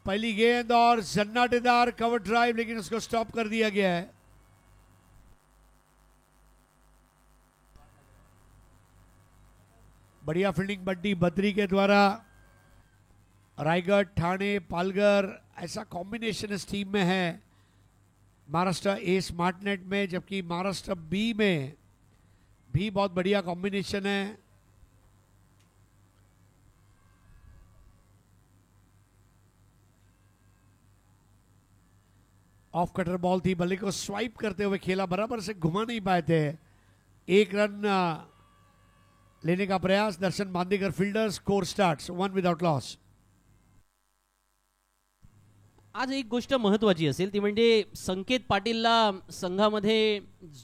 पहली गेंद और सन्नाटेदार कवर ड्राइव, लेकिन उसको स्टॉप कर दिया गया है। बढ़िया फील्डिंग बड्डी बद्री के द्वारा। रायगढ़, ठाणे, पालघर ऐसा कॉम्बिनेशन इस टीम में है। महाराष्ट्र ए स्मार्टनेट में, जबकि महाराष्ट्र बी में भी बहुत बढ़िया कॉम्बिनेशन है। ऑफ कटर बॉल थी, बल्ले को स्वाइप करते हुए खेला, बराबर से घुमा नहीं पाए थे। एक रन लेने का प्रयास, Darshan Bandekar fielder, score starts 1 without loss. आज एक गोष्ट महत्त्वाची असेल ती म्हणजे संकेत पाटीलला संघामध्ये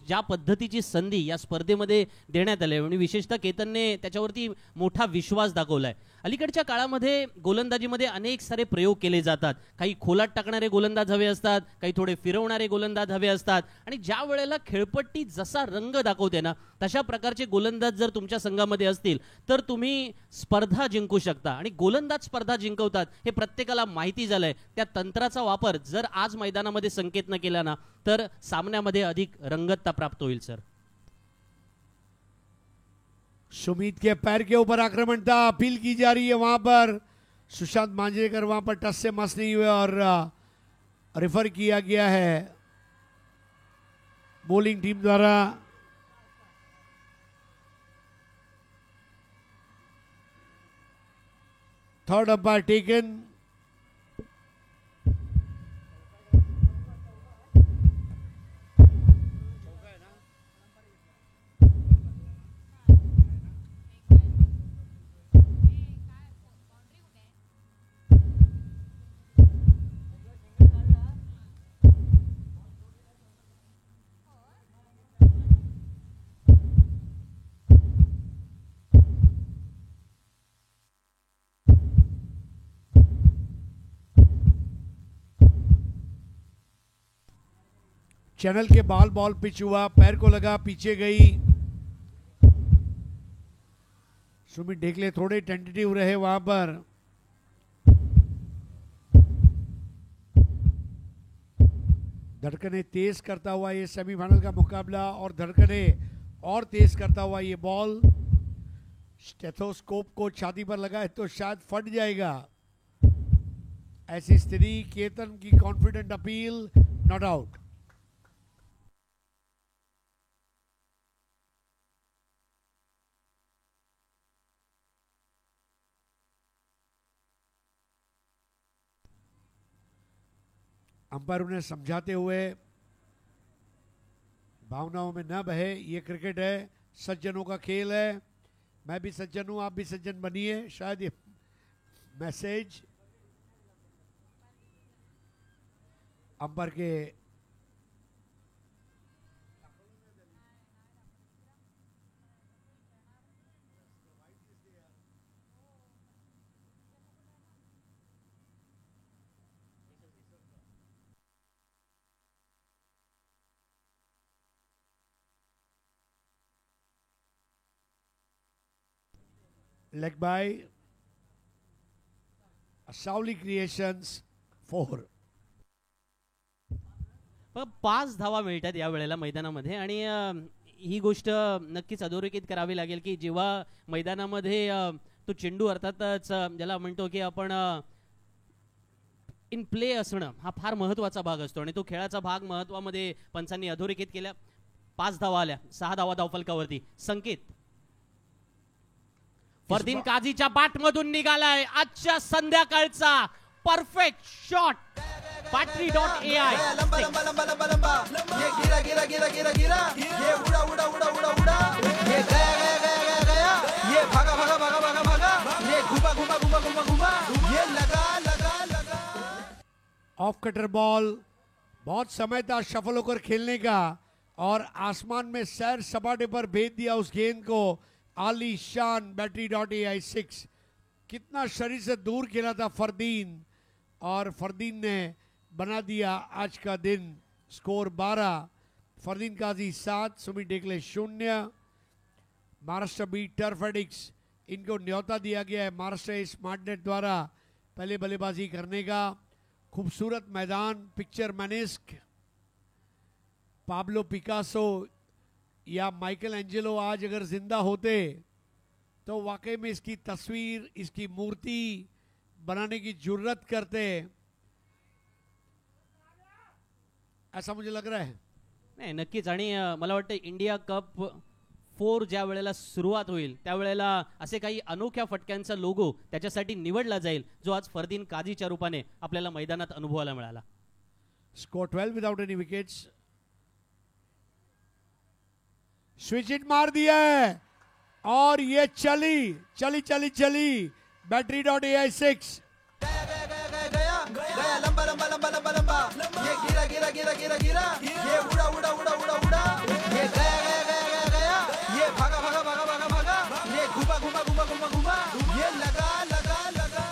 ज्या पद्धतीची संधी या स्पर्धेमध्ये देण्यात आली आणि विशेषतः केतनने त्याच्यावरती मोठा विश्वास दाखवलाय। अलीकडच्या काळामध्ये गोलंदाजीमध्ये अनेक सारे प्रयोग केले जातात, काही खोलात टाकणारे गोलंदाज हवे असतात, काही थोडे फिरवणारे गोलंदाज हवे असतात आणि ज्या वेळेला खेळपट्टी जसा रंग दाखवते ना तशा प्रकारचे गोलंदाज जर तुमच्या संघामध्ये असतील तर तुम्ही स्पर्धा जिंकू शकता आणि गोलंदाज स्पर्धा जिंकवतात हे प्रत्येकाला माहिती झालंय। त्या तंत्राचा वापर जर आज मैदानामध्ये संकेतनं केला ना तर सामन्यामध्ये अधिक रंगतता प्राप्त होईल सर। सुमित के पैर के ऊपर आक्रमण था, अपील की जा रही है वहां पर। सुशांत मांजरेकर वहां पर टच से मस नहीं हुए और रेफर किया गया है बॉलिंग टीम द्वारा। Third umpire taken. चैनल के बॉल पिच हुआ, पैर को लगा, पीछे गई। सुमित ढेकले थोड़े टेंटेटिव रहे वहां पर। धड़कने तेज करता हुआ ये सेमीफाइनल का मुकाबला और धड़कने और तेज करता हुआ ये बॉल स्टेथोस्कोप को छाती पर लगाए तो शायद फट जाएगा। ऐसी स्थिति, केतन की confident appeal, not out. Umpire उन्हें समझाते हुए भावनाओं में न बहे, ये क्रिकेट है, सज्जनों का खेल है, मैं भी सज्जन हूं, आप भी सज्जन बनिए, शायद ये मैसेज अंपायर के लेग बाय सावली क्रिएशन्स 4। 5 धावा मिळतात या वेळेला मैदानामध्ये आणि ही गोष्ट नक्कीच अधोरेखित करावी लागेल की जेव्हा मैदानामध्ये तो चेंडू अर्थातच ज्याला म्हणतो की आपण इन प्ले असणं हा फार महत्त्वाचा भाग असतो आणि तो खेळाचा भाग महत्त्वामध्ये पंचांनी अधोरेखित केला। 5 धावा आल्या, 6 धावा धावफलकावरती। संकेत फरदीन काझीच्या बॅटमधून निघालाय आजच्या संध्याकाळचा परफेक्ट शॉट। Battery.ai लंबा लंबा लंबा लंबा ये गिरा गिरा गिरा गिरा गिरा ये उड़ा उड़ा उड़ा उड़ा उड़ा ये गया गया गया गया गया ये भागा भागा भागा भागा भागा ये घुमा घुमा घुमा घुमा घुमा ये लगा लगा लगा। ऑफ कटर बॉल, बहुत समय था शफल होकर खेलने का और आसमान में सैर सपाटे पर भेज दिया उस गेंद को। आलीशान Battery.ai 6, कितना शरीर से दूर खेला था फरदीन और फरदीन ने बना दिया आज का दिन। स्कोर 12, फरदीन काजी 7, सुमित ढेकले 0। महाराष्ट्र बी टर्फ एडिक्स, इनको न्योता दिया गया है महाराष्ट्र स्मार्टनेट द्वारा पहले बल्लेबाजी करने का। खूबसूरत मैदान, पिक्चर मैनिस्क, पाब्लो पिकासो या माइकल एंजेलो आज अगर जिंदा होते तो वाकई में इसकी तस्वीर, इसकी मूर्ति बनाने की जुर्रत करते, ऐसा मुझे लग रहा है. नाही नक्कीच. आणि मला वाटतं इंडिया कप 4 ज्या वेळेला सुरुवात होईल त्यावेळेला असे काही अनोख्या फटक्यांचा लोगो त्याच्यासाठी निवडला जाईल जो आज फरदीन काझीच्या रूपाने आपल्याला मैदानात अनुभवायला मिळाला. Score 12 without any wickets. Switch it मार दिया है और ये चली चली चली चली. Battery.ai6 गया लंबा लंबा लंबा लंबा लंबा ये गिरा गिरा गिरा गिरा गिरा ये उड़ा उड़ा उड़ा उड़ा उड़ा ये गया गया गया गया गया ये भागा भागा भागा भागा भागा ये घुमा घुमा घुमा घुमा घुमा ये लगा लगा लगा.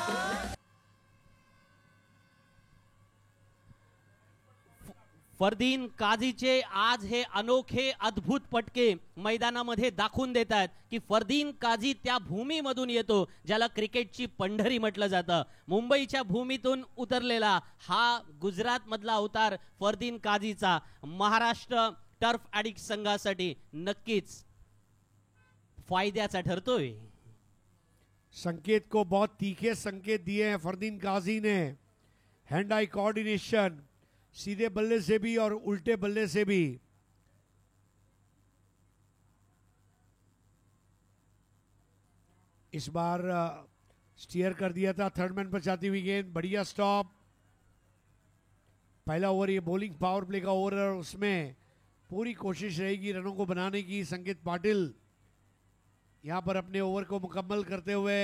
फरदीन काझीचे आज हे अनोखे अद्भुत पटके मैदानामध्ये दाखवून देत आहेत की फरदीन काझी त्या भूमीमधून येतो ज्याला क्रिकेटची पंढरी म्हटलं जातं. मुंबईच्या भूमीतून उतरलेला हा गुजरात मधला अवतार फरदीन काझीचा महाराष्ट्र टर्फ ॲडिक्ट संघासाठी नक्कीच फायद्याचा ठरतोय. संकेत को बहुत तीखे संकेत दिए हैं फरदीन काजी ने. हैंड आई कोऑर्डिनेशन, सीधे बल्ले से भी और उल्टे बल्ले से भी. इस बार स्टीयर कर दिया था थर्ड मैन पर जाती हुई गेंद. बढ़िया स्टॉप. पहला ओवर ये बॉलिंग पावर प्ले का ओवर है, उसमें पूरी कोशिश रहेगी रनों को बनाने की. संकेत पाटिल यहां पर अपने ओवर को मुकम्मल करते हुए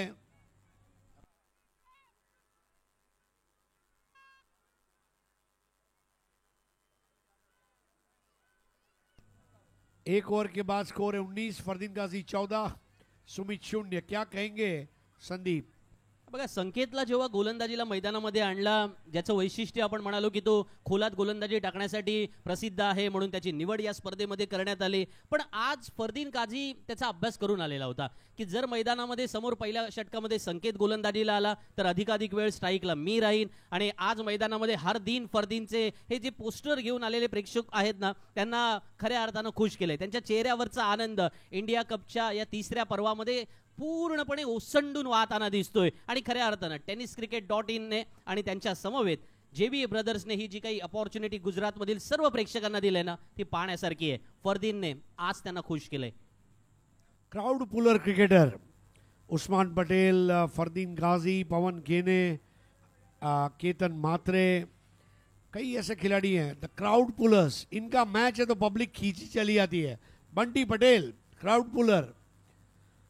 एक ओवर के बाद स्कोर है 19. फरदीन काजी 14, सुमित 0. क्या कहेंगे संदीप? बघा संकेतला जेव्हा गोलंदाजीला मैदानामध्ये आणला ज्याचं वैशिष्ट्य आपण म्हणालो की तो खोलात गोलंदाजी टाकण्यासाठी प्रसिद्ध आहे म्हणून त्याची निवड या स्पर्धेमध्ये करण्यात आली. पण आज फरदीन काझी त्याचा अभ्यास करून आलेला होता की जर मैदानामध्ये समोर पहिल्या षटकामध्ये संकेत गोलंदाजीला आला तर अधिकाधिक वेळ स्ट्राईकला मी राहीन. आणि आज मैदानामध्ये हर दिन फरदीनचे हे जे पोस्टर घेऊन आलेले प्रेक्षक आहेत ना त्यांना खऱ्या अर्थानं खुश केले. त्यांच्या चेहऱ्यावरचा आनंद इंडिया कपच्या या तिसऱ्या पर्वामध्ये पूर्णपणे ओसंडून वाहताना दिसतोय. आणि खऱ्या अर्थानं tenniscricket.in ने आणि त्यांच्या समवेत जेबी ब्रदर्सने ही जी काही अपॉर्च्युनिटी गुजरातमधील सर्व प्रेक्षकांना दिली ना ती पाहण्यासारखी आहे. फरदीनने आज त्यांना खुश केलंय. Crowd puller cricketer Usman Patel, Fardeen Kazi, Pawan Kene, Ketan Mhatre, कई ऐसे खिलाड़ी हैं द क्राउड पुलर्स. इनका मैच है तो पब्लिक खींची चली आती है. Bunty Patel crowd puller.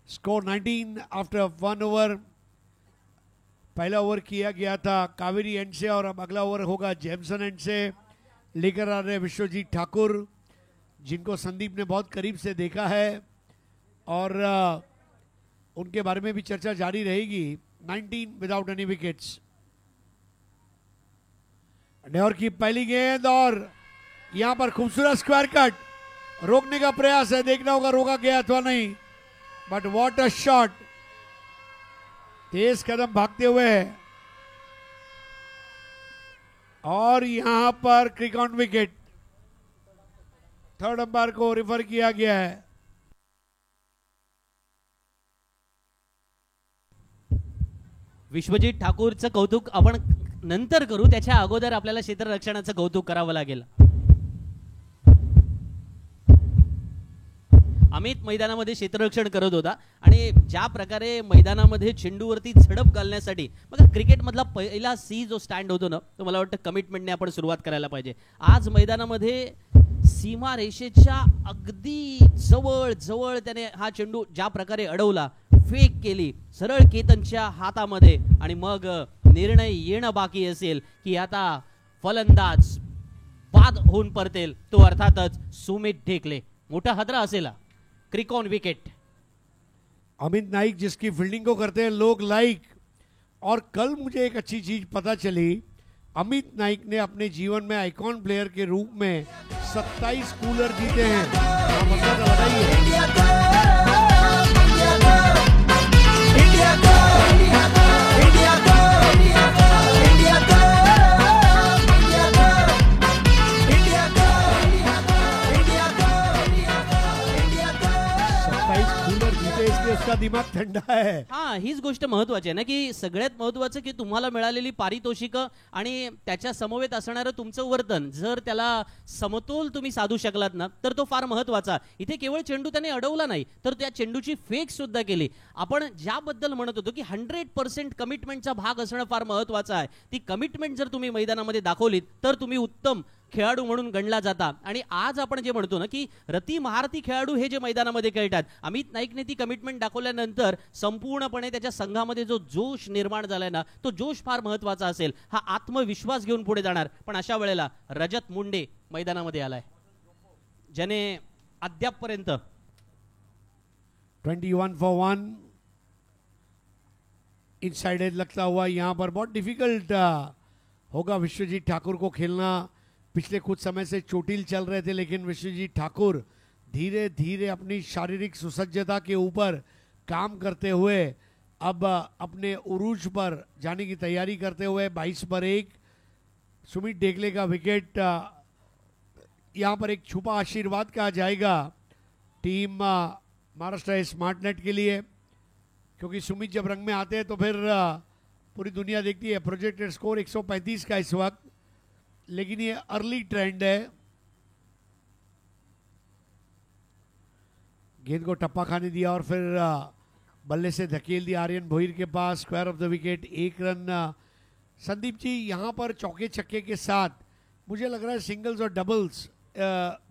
Score 19 after 1 over. पहला ओवर किया गया था कावेरी एंड से और अब अगला ओवर होगा जेमसन एंड से. लेकर आ रहे विश्वजीत ठाकुर जिनको संदीप ने बहुत करीब से देखा है और उनके बारे में भी चर्चा जारी रहेगी. 19 विदाउट एनी विकेट्स. डेवर की पहली गेंद और यहां पर खूबसूरत स्क्वायर कट. रोकने का प्रयास है, देखना होगा रोका गया अथवा नहीं. But what a shot. तेज कदम भागते हुए और यहां पर क्रिक ऑन विकेट. थर्ड अंपायर को रिफर किया गया है. विश्वजीत ठाकूरचं कौतुक आपण नंतर करू. त्याच्या अगोदर आपल्याला क्षेत्ररक्षणाचं कौतुक करावं लागेल. अमित मैदानामध्ये क्षेत्ररक्षण करत होता आणि ज्या प्रकारे मैदानामध्ये चेंडूवरती झडप घालण्यासाठी बघा क्रिकेटमधला पहिला सी जो स्टँड होतो ना तो मला वाटतं कमिटमेंटने आपण सुरुवात करायला पाहिजे. आज मैदानामध्ये सीमा रेषेच्या अगदी जवळ जवळ त्याने हा चेंडू ज्या प्रकारे अडवला, फेक केली सरळ केतनच्या हातामध्ये आणि मग निर्णय येणं बाकी असेल की आता फलंदाज बाद होऊन परतेल तो अर्थातच सुमित ढेकले. मोठा हदरा असेल. क्रिक ऑन विकेट. अमित नाइक जिसकी फील्डिंग को करते हैं लोग लाइक. और कल मुझे एक अच्छी चीज पता चली. अमित नाइक ने अपने जीवन में आइकॉन प्लेयर के रूप में 27 कूलर जीते हैं. दिमाग थंड आहे. हा हीच गोष्ट महत्वाची आहे ना की सगळ्यात महत्वाचं की तुम्हाला मिळालेली पारितोषिकं आणि त्याच्या समवेत असणारं तुमचं वर्तन जर त्याला समतोल तुम्ही साधू शकलात ना तर तो फार महत्वाचा. इथे केवळ चेंडू त्याने अडवला नाही तर त्या चेंडूची फेक सुद्धा केली. आपण ज्याबद्दल म्हणत होतो की 100% कमिटमेंटचा भाग असणं फार महत्वाचं आहे. ती कमिटमेंट जर तुम्ही मैदानामध्ये दाखवलीत तर तुम्ही उत्तम खेळाडू म्हणून गणला जाता. आणि आज आपण जे म्हणतो ना की रती महारथी खेळाडू हे जे मैदानामध्ये खेळतात, अमित नाईकने ती कमिटमेंट दाखवल्यानंतर संपूर्णपणे त्याच्या संघामध्ये जो जोश निर्माण झालाय ना तो जोश फार महत्वाचा असेल. हा आत्मविश्वास घेऊन पुढे जाणार. पण अशा वेळेला रजत मुंडे मैदानामध्ये आलाय ज्याने अद्यापपर्यंत 21 for 1 इनसाइड एज लगता हुआ. यहाँ पर बहुत डिफिकल्ट होगा विश्वजीत ठाकुर को खेलना. पिछले कुछ समय से चोटिल चल रहे थे लेकिन विश्वजीत ठाकुर धीरे धीरे अपनी शारीरिक सुसज्जता के ऊपर काम करते हुए अब अपने उरूज पर जाने की तैयारी करते हुए 22 पर 1 सुमित डेगले का विकेट. यहाँ पर एक छुपा आशीर्वाद कहा जाएगा टीम महाराष्ट्र स्मार्ट नेट के लिए, क्योंकि सुमित जब रंग में आते हैं तो फिर पूरी दुनिया देखती है. प्रोजेक्टेड स्कोर 135 का इस वक्त, लेकिन ये अर्ली ट्रेंड है. गेंद को टप्पा खाने दिया और फिर बल्ले से धकेल दिया आर्यन भोईर के पास. Square off the wicket, 1 run. Sandeep ji, यहाँ पर चौके छक्के के साथ मुझे लग रहा है सिंगल्स और डबल्स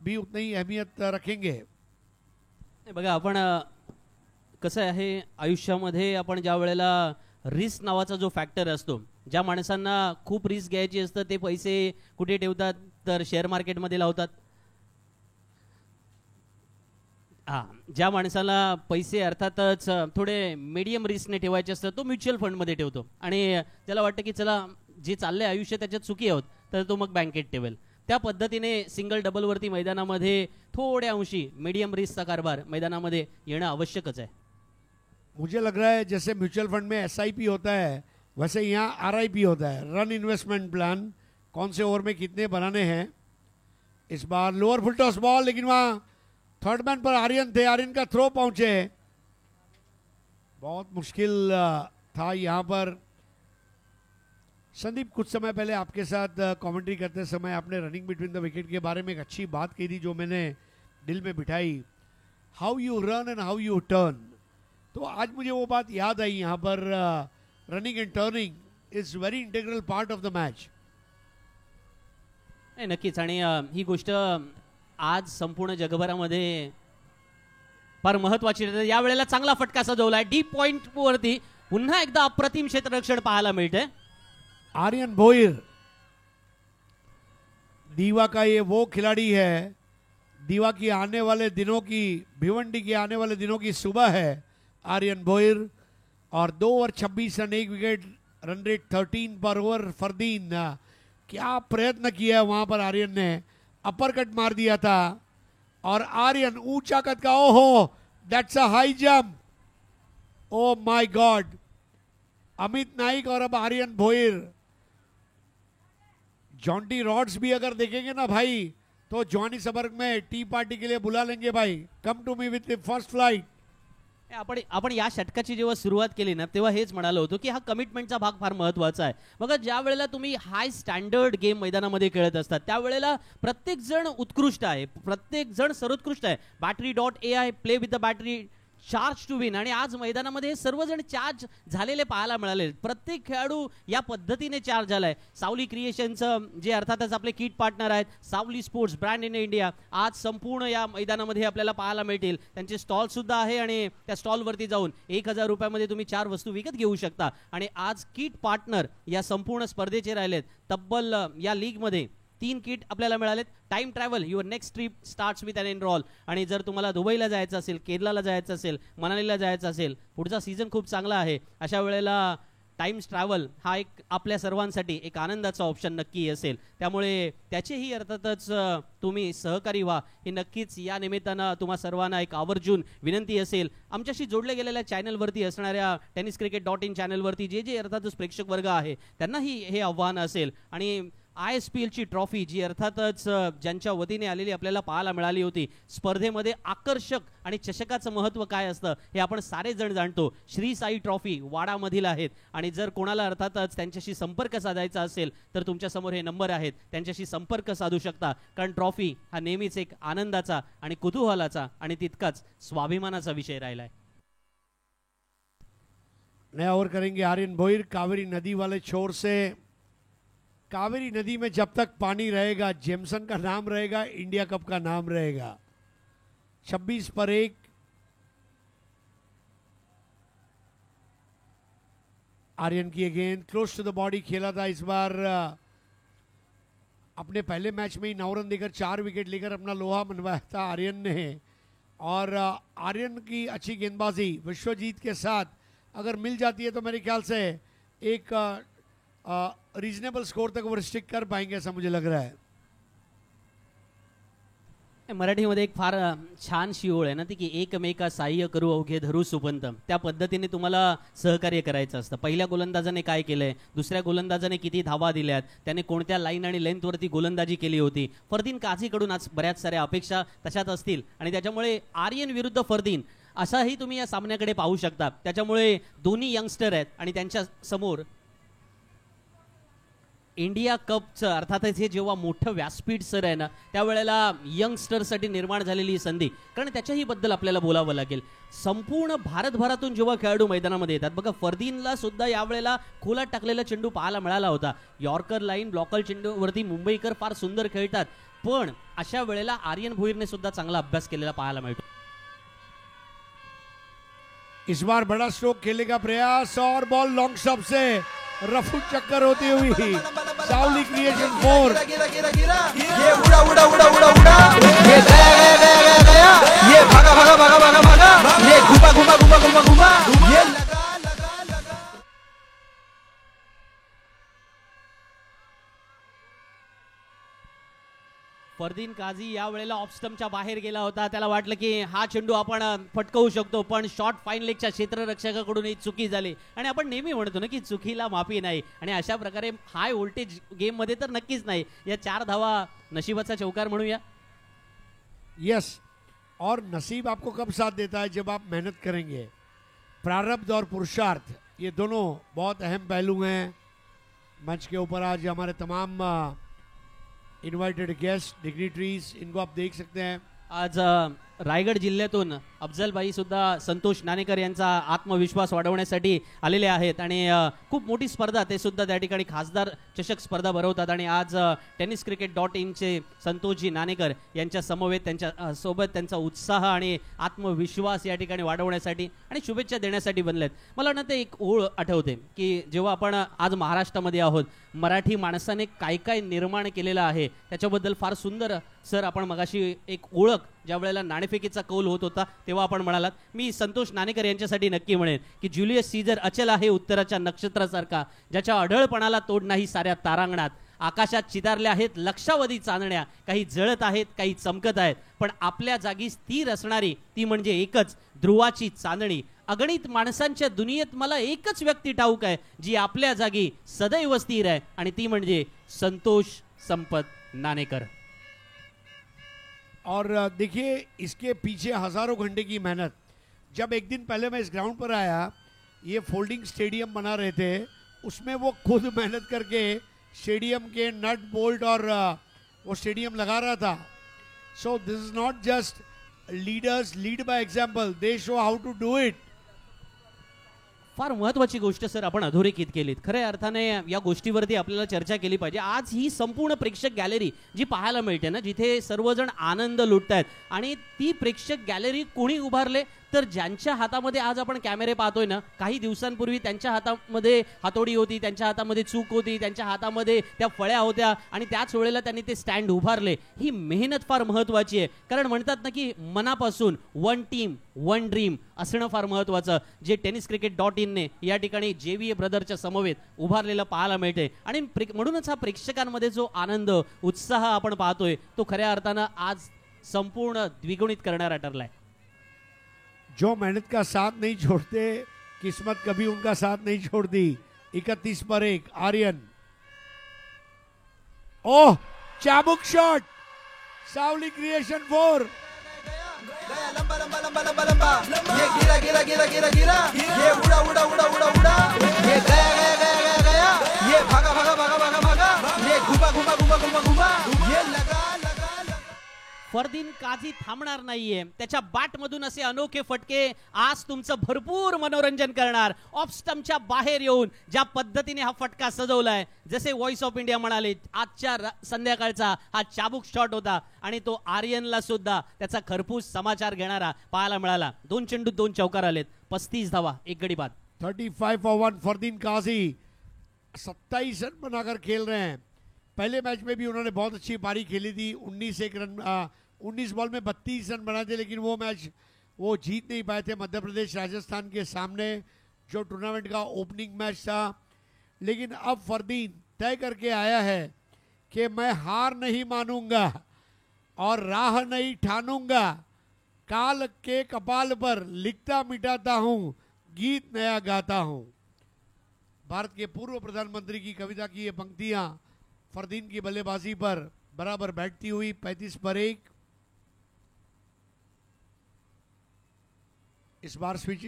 भी उतनी ही अहमियत रखेंगे. बघा आपण कसं आहे आयुष्यामध्ये आपण ज्या वेळेला रिस्क नावाचा जो फॅक्टर असतो, ज्या माणसांना खूप रिस्क घ्यायची असतं ते पैसे कुठे ठेवतात तर शेअर मार्केटमध्ये लावतात. ज्या माणसाला पैसे अर्थातच थोडे मीडियम रिस्कने ठेवायचे असतात तो म्युच्युअल फंडमध्ये ठेवतो आणि त्याला वाटतं की चला जे चाललंय आयुष्य त्याच्यात सुखी आहोत तर तो मग बँकेत ठेवेल. त्या पद्धतीने सिंगल डबलवरती मैदानामध्ये थोड्या अंशी मीडियम रिस्कचा कारभार मैदानामध्ये येणं आवश्यकच आहे. मुझे लग रहा है जैसे म्यूचुअल फंड में SIP होता है वैसे यहाँ RIP होता है, रन इन्वेस्टमेंट प्लान. कौन से ओवर में कितने बनाने हैं. इस बार लोअर फुल टॉस बॉल, लेकिन वहाँ थर्ड मैन पर आर्यन थे. आर्यन का थ्रो पहुंचे, बहुत मुश्किल था यहाँ पर. संदीप, कुछ समय पहले आपके साथ कमेंट्री करते समय आपने रनिंग बिटवीन द विकेट के बारे में एक अच्छी बात कही थी जो मैंने दिल में बिठाई. How you run and how you turn. तो आज मुझे वो बात याद आई. यहाँ पर running and turning is very integral part of the match. नक्कीच. आणि ही गोष्ट आज संपूर्ण जगभरामध्ये फार महत्वाची. या वेळेला चांगला फटका सजवलाय डीप पॉइंट वरती. पुन्हा एकदा अप्रतिम क्षेत्ररक्षण पाहायला मिळतंय. आर्यन भोईर दीवा का ये वो खिलाड़ी है, दीवा की आने वाले दिनों की, भिवंडी की आने वाले दिनों की सुबह है आर्यन भोईर. और 2 over 26 run, 1 wicket, run rate 13 पर ओवर. फरदीन, क्या प्रयत्न किया वहां पर आर्यन ने. अपर कट मार दिया था और आर्यन ऊंचा कद का. ओहो, that's a high jump. Oh my God. Amit Naik और अब आर्यन भोईर. जॉन्टी रॉड्स भी अगर देखेंगे ना भाई तो जोहानिसबर्ग में टी पार्टी के लिए बुला लेंगे भाई. Come to me with the first flight. आपण या षटकाची जेव्हा सुरुवात केली ना तेव्हा हेच म्हणालो होतो की हा कमिटमेंटचा भाग फार महत्वाचा आहे. बघा, ज्या वेळेला तुम्ही हाय स्टँडर्ड गेम मैदानामध्ये खेळत असतात त्यावेळेला प्रत्येक जण उत्कृष्ट आहे, प्रत्येक जण सर्वोत्कृष्ट आहे. battery.ai play with the battery, charge to win. आणि आज मैदानामध्ये सर्वजण चार्ज झालेले पाहायला मिळाले. प्रत्येक खेळाडू या पद्धतीने चार्ज झालाय. सावली क्रिएशनचं जे अर्थातच आपले किट पार्टनर आहेत सावली स्पोर्ट्स ब्रँड इन इंडिया आज संपूर्ण या मैदानामध्ये आपल्याला पाहायला मिळतील. त्यांचे स्टॉल सुद्धा आहे आणि त्या स्टॉलवरती जाऊन 1000 रुपयामध्ये तुम्ही 4 वस्तू विकत घेऊ शकता. आणि आज किट पार्टनर या संपूर्ण स्पर्धेचे राहिलेत. तब्बल या लीगमध्ये 3 किट आपल्याला मिळालेत. Time travel, your next trip starts with an enroll. आणि जर तुम्हाला दुबईला जायचं असेल, केरळला जायचं असेल, मनालीला जायचं असेल, पुढचा सीझन खूप चांगला आहे, अशा वेळेला टाइम्स ट्रॅव्हल हा एक आपल्या सर्वांसाठी एक आनंदाचा ऑप्शन नक्की असेल. त्यामुळे त्याचेही अर्थातच तुम्ही सहकारी व्हा ही नक्कीच या निमित्तानं तुम्हा सर्वांना एक आवर्जून विनंती असेल. आमच्याशी जोडले गेलेल्या चॅनलवरती असणाऱ्या टेनिस क्रिकेट.in चॅनलवरती जे जे अर्थातच प्रेक्षक वर्ग आहे त्यांनाही हे आव्हान असेल. आणि ISPL ची ट्रॉफी जी अर्थातच ज्यांच्या वतीने आलेली आपल्याला पाहायला मिळाली होती. स्पर्धेमध्ये आकर्षक आणि चषकाचं महत्त्व काय असतं हे आपण सारे जण जाणतो. श्री साई ट्रॉफी वाडामधील आहेत आणि जर कोणाला अर्थातच त्यांच्याशी संपर्क साधायचा असेल तर तुमच्या समोर हे नंबर आहेत, त्यांच्याशी संपर्क साधू शकता. कारण ट्रॉफी हा नेहमीच एक आनंदाचा आणि कुतूहलाचा आणि तितकाच स्वाभिमानाचा विषय राहिला आहे. नया ओवर करेंगे आर्यन भोईर कावेरी नदी वाले छोर से. कावेरी नदी में जब तक पानी रहेगा जेमसन का नाम रहेगा, इंडिया कप का नाम रहेगा. 26 पर 1. आर्यन की गेंद क्लोज टू द बॉडी खेला था इस बार. अपने पहले मैच में ही 9 रन देकर 4 विकेट लेकर अपना लोहा मनवाया था आर्यन ने. और आर्यन की अच्छी गेंदबाजी विश्वजीत के साथ अगर मिल जाती है तो मेरे ख्याल से एक रीजनेबल स्कोर तक वो रिस्ट्रिक्ट कर पाएंगे ऐसा मुझे लग रहा है. मराठीमध्ये एक फार छानशी ओळ आहे ना ती की एकमेका साह्य करू अवघे धरू सुपंत. त्या पद्धतीने तुम्हाला सहकार्य करायचं असतं. पहिल्या गोलंदाजाने काय केलंय, दुसऱ्या गोलंदाजाने किती धावा दिल्यात, त्याने कोणत्या लाईन आणि लेंथवरती गोलंदाजी केली होती. फरदीन काझीकडून आज बऱ्याच साऱ्या अपेक्षा तशाच असतील आणि त्याच्यामुळे आर्यन विरुद्ध फरदीन असाही तुम्ही या सामन्याकडे पाहू शकता. त्याच्यामुळे दोन्ही यंगस्टर आहेत आणि त्यांच्या समोर इंडिया कपचं अर्थातच हे जेव्हा मोठं व्यासपीठ सर आहे ना त्यावेळेला यंगस्टरसाठी निर्माण झालेली संधी. कारण त्याच्याही बद्दल आपल्याला बोलावं लागेल. संपूर्ण भारतभरातून जेव्हा खेळाडू मैदानामध्ये येतात बघा, फरदीनला सुद्धा यावेळेला खोलात टाकलेला चेंडू पाहायला मिळाला होता. यॉर्कर लाईन ब्लॉकर चेंडूवरती मुंबईकर फार सुंदर खेळतात, पण अशा वेळेला आर्यन भोईरने सुद्धा चांगला अभ्यास केलेला पाहायला मिळतो. इस बार बड़ा स्ट्रोक खेलने का प्रयास और बॉल लॉन्ग स्टॉप से रफू चक्कर होती हुई साउली क्रिएशन 4. ये उड़ा उड़ा उड़ा उड़ा उड़ा, ये गया गया गया गया गया, ये भागा भागा भागा भागा भागा, ये घुमा घुमा घुमा घुमा घुमा, ये लगा लगा लगा. फरदीन काझी या वेळेला ऑफ स्टंपच्या बाहेर गेला होता. त्याला वाटलं की हा चेंडू आपण फटकवू शकतो, पण शॉर्ट फाईन लेगच्या क्षेत्ररक्षकाकडून ही चुकी झाली. आणि आपण नेहमी म्हणतो ना की चुकीला माफी नाही, आणि अशा प्रकारे हाय व्होल्टेज गेम मध्ये तर नक्कीच नाही. या 4 धावा नशिबाचा चौकार म्हणूया. यस, और नसीब आपको कब साथ देता है, जब आप मेहनत करेंगे. प्रारब्ध और पुरुषार्थ ये दोनों बहुत अहम पहलू हैं. मंच के ऊपर आज हमारे तमाम इन्वाइटेड गेस्ट डिग्निटरीज, इनको आप देख सकते हैं. आज रायगड जिल्ह्यातून अफजलबाई सुद्धा संतोष नाणेकर यांचा आत्मविश्वास वाढवण्यासाठी आलेले आहेत आणि खूप मोठी स्पर्धा ते सुद्धा त्या ठिकाणी खासदार चषक स्पर्धा भरवतात. आणि आज tenniscricket.in चे संतोषजी नाणेकर यांच्या समवेत त्यांच्या सोबत त्यांचा उत्साह आणि आत्मविश्वास या ठिकाणी वाढवण्यासाठी आणि शुभेच्छा देण्यासाठी बनलेत. मला वाटतं ते एक ओळ आठवते की जेव्हा आपण आज महाराष्ट्रामध्ये आहोत, मराठी माणसाने काय काय निर्माण केलेलं आहे त्याच्याबद्दल फार सुंदर सर आपण मगाशी एक ओळख ज्या वेळेला नाणेफेकीचा कौल होत होता तेव्हा आपण म्हणालात. मी संतोष नाणेकर यांच्यासाठी नक्की म्हणेन की ज्युलियस सीझर अचल आहे उत्तराच्या नक्षत्रासारखा, ज्याच्या अढळपणाला तोड नाही साऱ्या तारांगणात. आकाशात चितारल्या आहेत लक्षावधी चांदण्या, काही जळत आहेत काही चमकत आहेत, पण आपल्या जागी स्थिर असणारी ती म्हणजे एकच ध्रुवाची चांदणी. अगणित माणसांच्या दुनियेत मला एकच व्यक्ती ठाऊक आहे जी आपल्या जागी सदैव स्थिर आहे, आणि ती म्हणजे संतोष संपत नाणेकर. और देखिए इसके पीछे हज़ारों घंटे की मेहनत. जब एक दिन पहले मैं इस ग्राउंड पर आया, ये फोल्डिंग स्टेडियम बना रहे थे, उसमें वो खुद मेहनत करके स्टेडियम के नट बोल्ट और वो स्टेडियम लगा रहा था. So this is not just leaders lead by example, they show how to do it. फार महत्वाची गोष्ट सर आपण अधोरेखित केलीत. खऱ्या अर्थाने या गोष्टीवरती आपल्याला चर्चा केली पाहिजे. आज ही संपूर्ण प्रेक्षक गॅलरी जी पाहायला मिळते ना, जिथे सर्वजण आनंद लुटतायत, आणि ती प्रेक्षक गॅलरी कोणी उभारले तर ज्यांच्या हातामध्ये आज आपण कॅमेरे पाहतोय ना, काही दिवसांपूर्वी त्यांच्या हातामध्ये हातोडी होती, त्यांच्या हातामध्ये चूक होती, त्यांच्या हातामध्ये त्या फळ्या होत्या, आणि त्याच वेळेला त्यांनी ते स्टँड उभारले. ही मेहनत फार महत्वाची आहे. कारण म्हणतात ना की मनापासून वन टीम वन ड्रीम असणं फार महत्वाचं, जे tenniscricket.in ने या ठिकाणी JVA ब्रदरच्या समवेत उभारलेलं पाहायला मिळते. आणि म्हणूनच हा प्रेक्षकांमध्ये जो आनंद उत्साह आपण पाहतोय तो खऱ्या अर्थानं आज संपूर्ण द्विगुणित करणारा ठरलाय. जो मेहनत का साथ नहीं छोड़ते, किस्मत कभी उनका साथ नहीं छोड़ती. 31 पर 1 आर्यन. ओह, चाबुक शॉट, सावली क्रिएशन 4. गया लंबा लंबा लंबा लंबा लंबा, ये गिरा गिरा गिरा गिरा गिरा, ये उड़ा उड़ा उड़ा उड़ा उड़ा, ये गया गया गया गया गया, ये भागा भागा भागा भागा भागा, ये घुमा घुमा घुमा घुमा घुमा, ये लगा लगा लगा. फरदीन काझी थांबणार नाहीये. त्याच्या बॅट मधून असे अनोखे फटके आज तुमचं भरपूर मनोरंजन करणार. ऑफ स्टंपच्या बाहेर येऊन ज्या पद्धतीने हा फटका सजवलाय, जसे व्हॉइस ऑफ इंडिया म्हणाले, आजच्या संध्याकाळचा हा चाबुक शॉट होता आणि तो आर्यनला सुद्धा त्याचा खरपूस समाचार घेणारा पाहायला मिळाला. 2 चेंडू 2 चौकार आलेत, 35 धावा, 1 गडी बाद. 35 for 1 फरदीन काजी 27 रन बनाकर खेल रहे हैं. पहले मैच में भी उन्होंने बहुत अच्छी पारी खेली थी. 19 बॉल में 32 रन बनाए थे, लेकिन वो मैच वो जीत नहीं पाए थे मध्य प्रदेश राजस्थान के सामने, जो टूर्नामेंट का ओपनिंग मैच था. लेकिन अब फरदीन तय करके आया है कि मैं हार नहीं मानूंगा और राह नहीं ठानूंगा. काल के कपाल पर लिखता मिटाता हूं, गीत नया गाता हूं. भारत के पूर्व प्रधानमंत्री की कविता की ये पंक्तियां फरदीन की बल्लेबाजी पर बराबर बैठती हुई. 35 पर 1. इस बार स्विच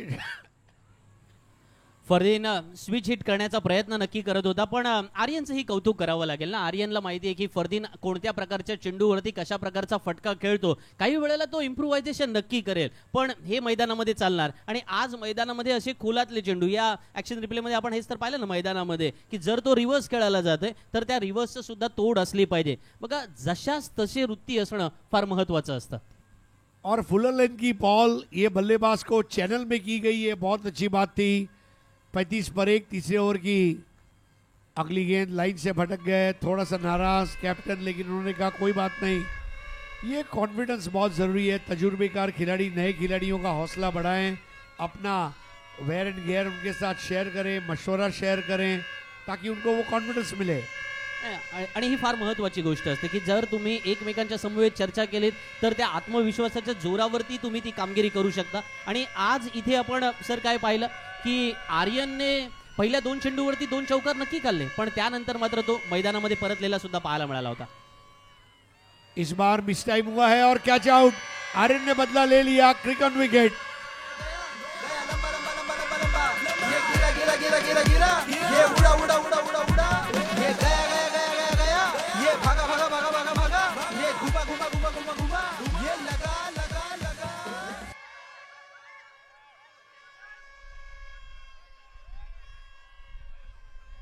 फरदीन स्विच हिट करण्याचा प्रयत्न नक्की करत होता, पण आर्यनचंही कौतुक करावं लागेल ना. आर्यनला माहिती आहे की फरदीन कोणत्या प्रकारच्या चेंडूवरती कशा प्रकारचा फटका खेळतो. काही वेळेला तो इम्प्रुव्हायझेशन नक्की करेल, पण हे मैदानामध्ये चालणार. आणि आज मैदानामध्ये असे खोलातले चेंडू, या ऍक्शन रिप्लेमध्ये आपण हेच तर पाहिलं ना मैदानामध्ये, की जर तो रिव्हर्स खेळायला जातोय तर त्या रिव्हर्सचं सुद्धा तोड असली पाहिजे. बघा, जशाच तसे वृत्ती असणं फार महत्वाचं असतं. और फुलर लेन की बॉल ये बल्लेबाज को चैनल में की गई, ये बहुत अच्छी बात थी. 35 पर 1 तीसरे ओवर की अगली गेंद लाइन से भटक गए. थोड़ा सा नाराज कैप्टन, लेकिन उन्होंने कहा कोई बात नहीं. ये कॉन्फिडेंस बहुत ज़रूरी है. तजुर्बेकार खिलाड़ी नए खिलाड़ियों का हौसला बढ़ाएं, अपना वेयर एंड गेयर उनके साथ शेयर करें, मशवरा शेयर करें, ताकि उनको वो कॉन्फिडेंस मिले. आणि ही फार महत्वाची गोष्ट असते की जर तुम्ही एकमेकांच्या समवेत चर्चा केलीत तर त्या आत्मविश्वासाच्या जोरावरती तुम्ही ती कामगिरी करू शकता. आणि आज इथे आपण सर काय पाहिलं की आर्यनने पहिल्या 2 चेंडूवरती 2 चौकार नक्की काढले, पण त्यानंतर मात्र तो मैदानामध्ये परतलेला सुद्धा पाहायला मिळाला होता. इस बार मिस टाइम हुआ है और कैच आउट. आर्यन ने बदला ले लिया. क्रिक ऑन विकेट. गया लंबा लंबा लंबा लंबा लंबा, ये गिरा गिरा गिरा गिरा गिरा, ये उड़ा उड़ा उड़ा उड़ा उड़ा, ये गया गया गया गया गया, ये भागा भागा भागा भागा भागा, ये घुमा घुमा घुमा घुमा घुमा, ये लगा लगा लगा.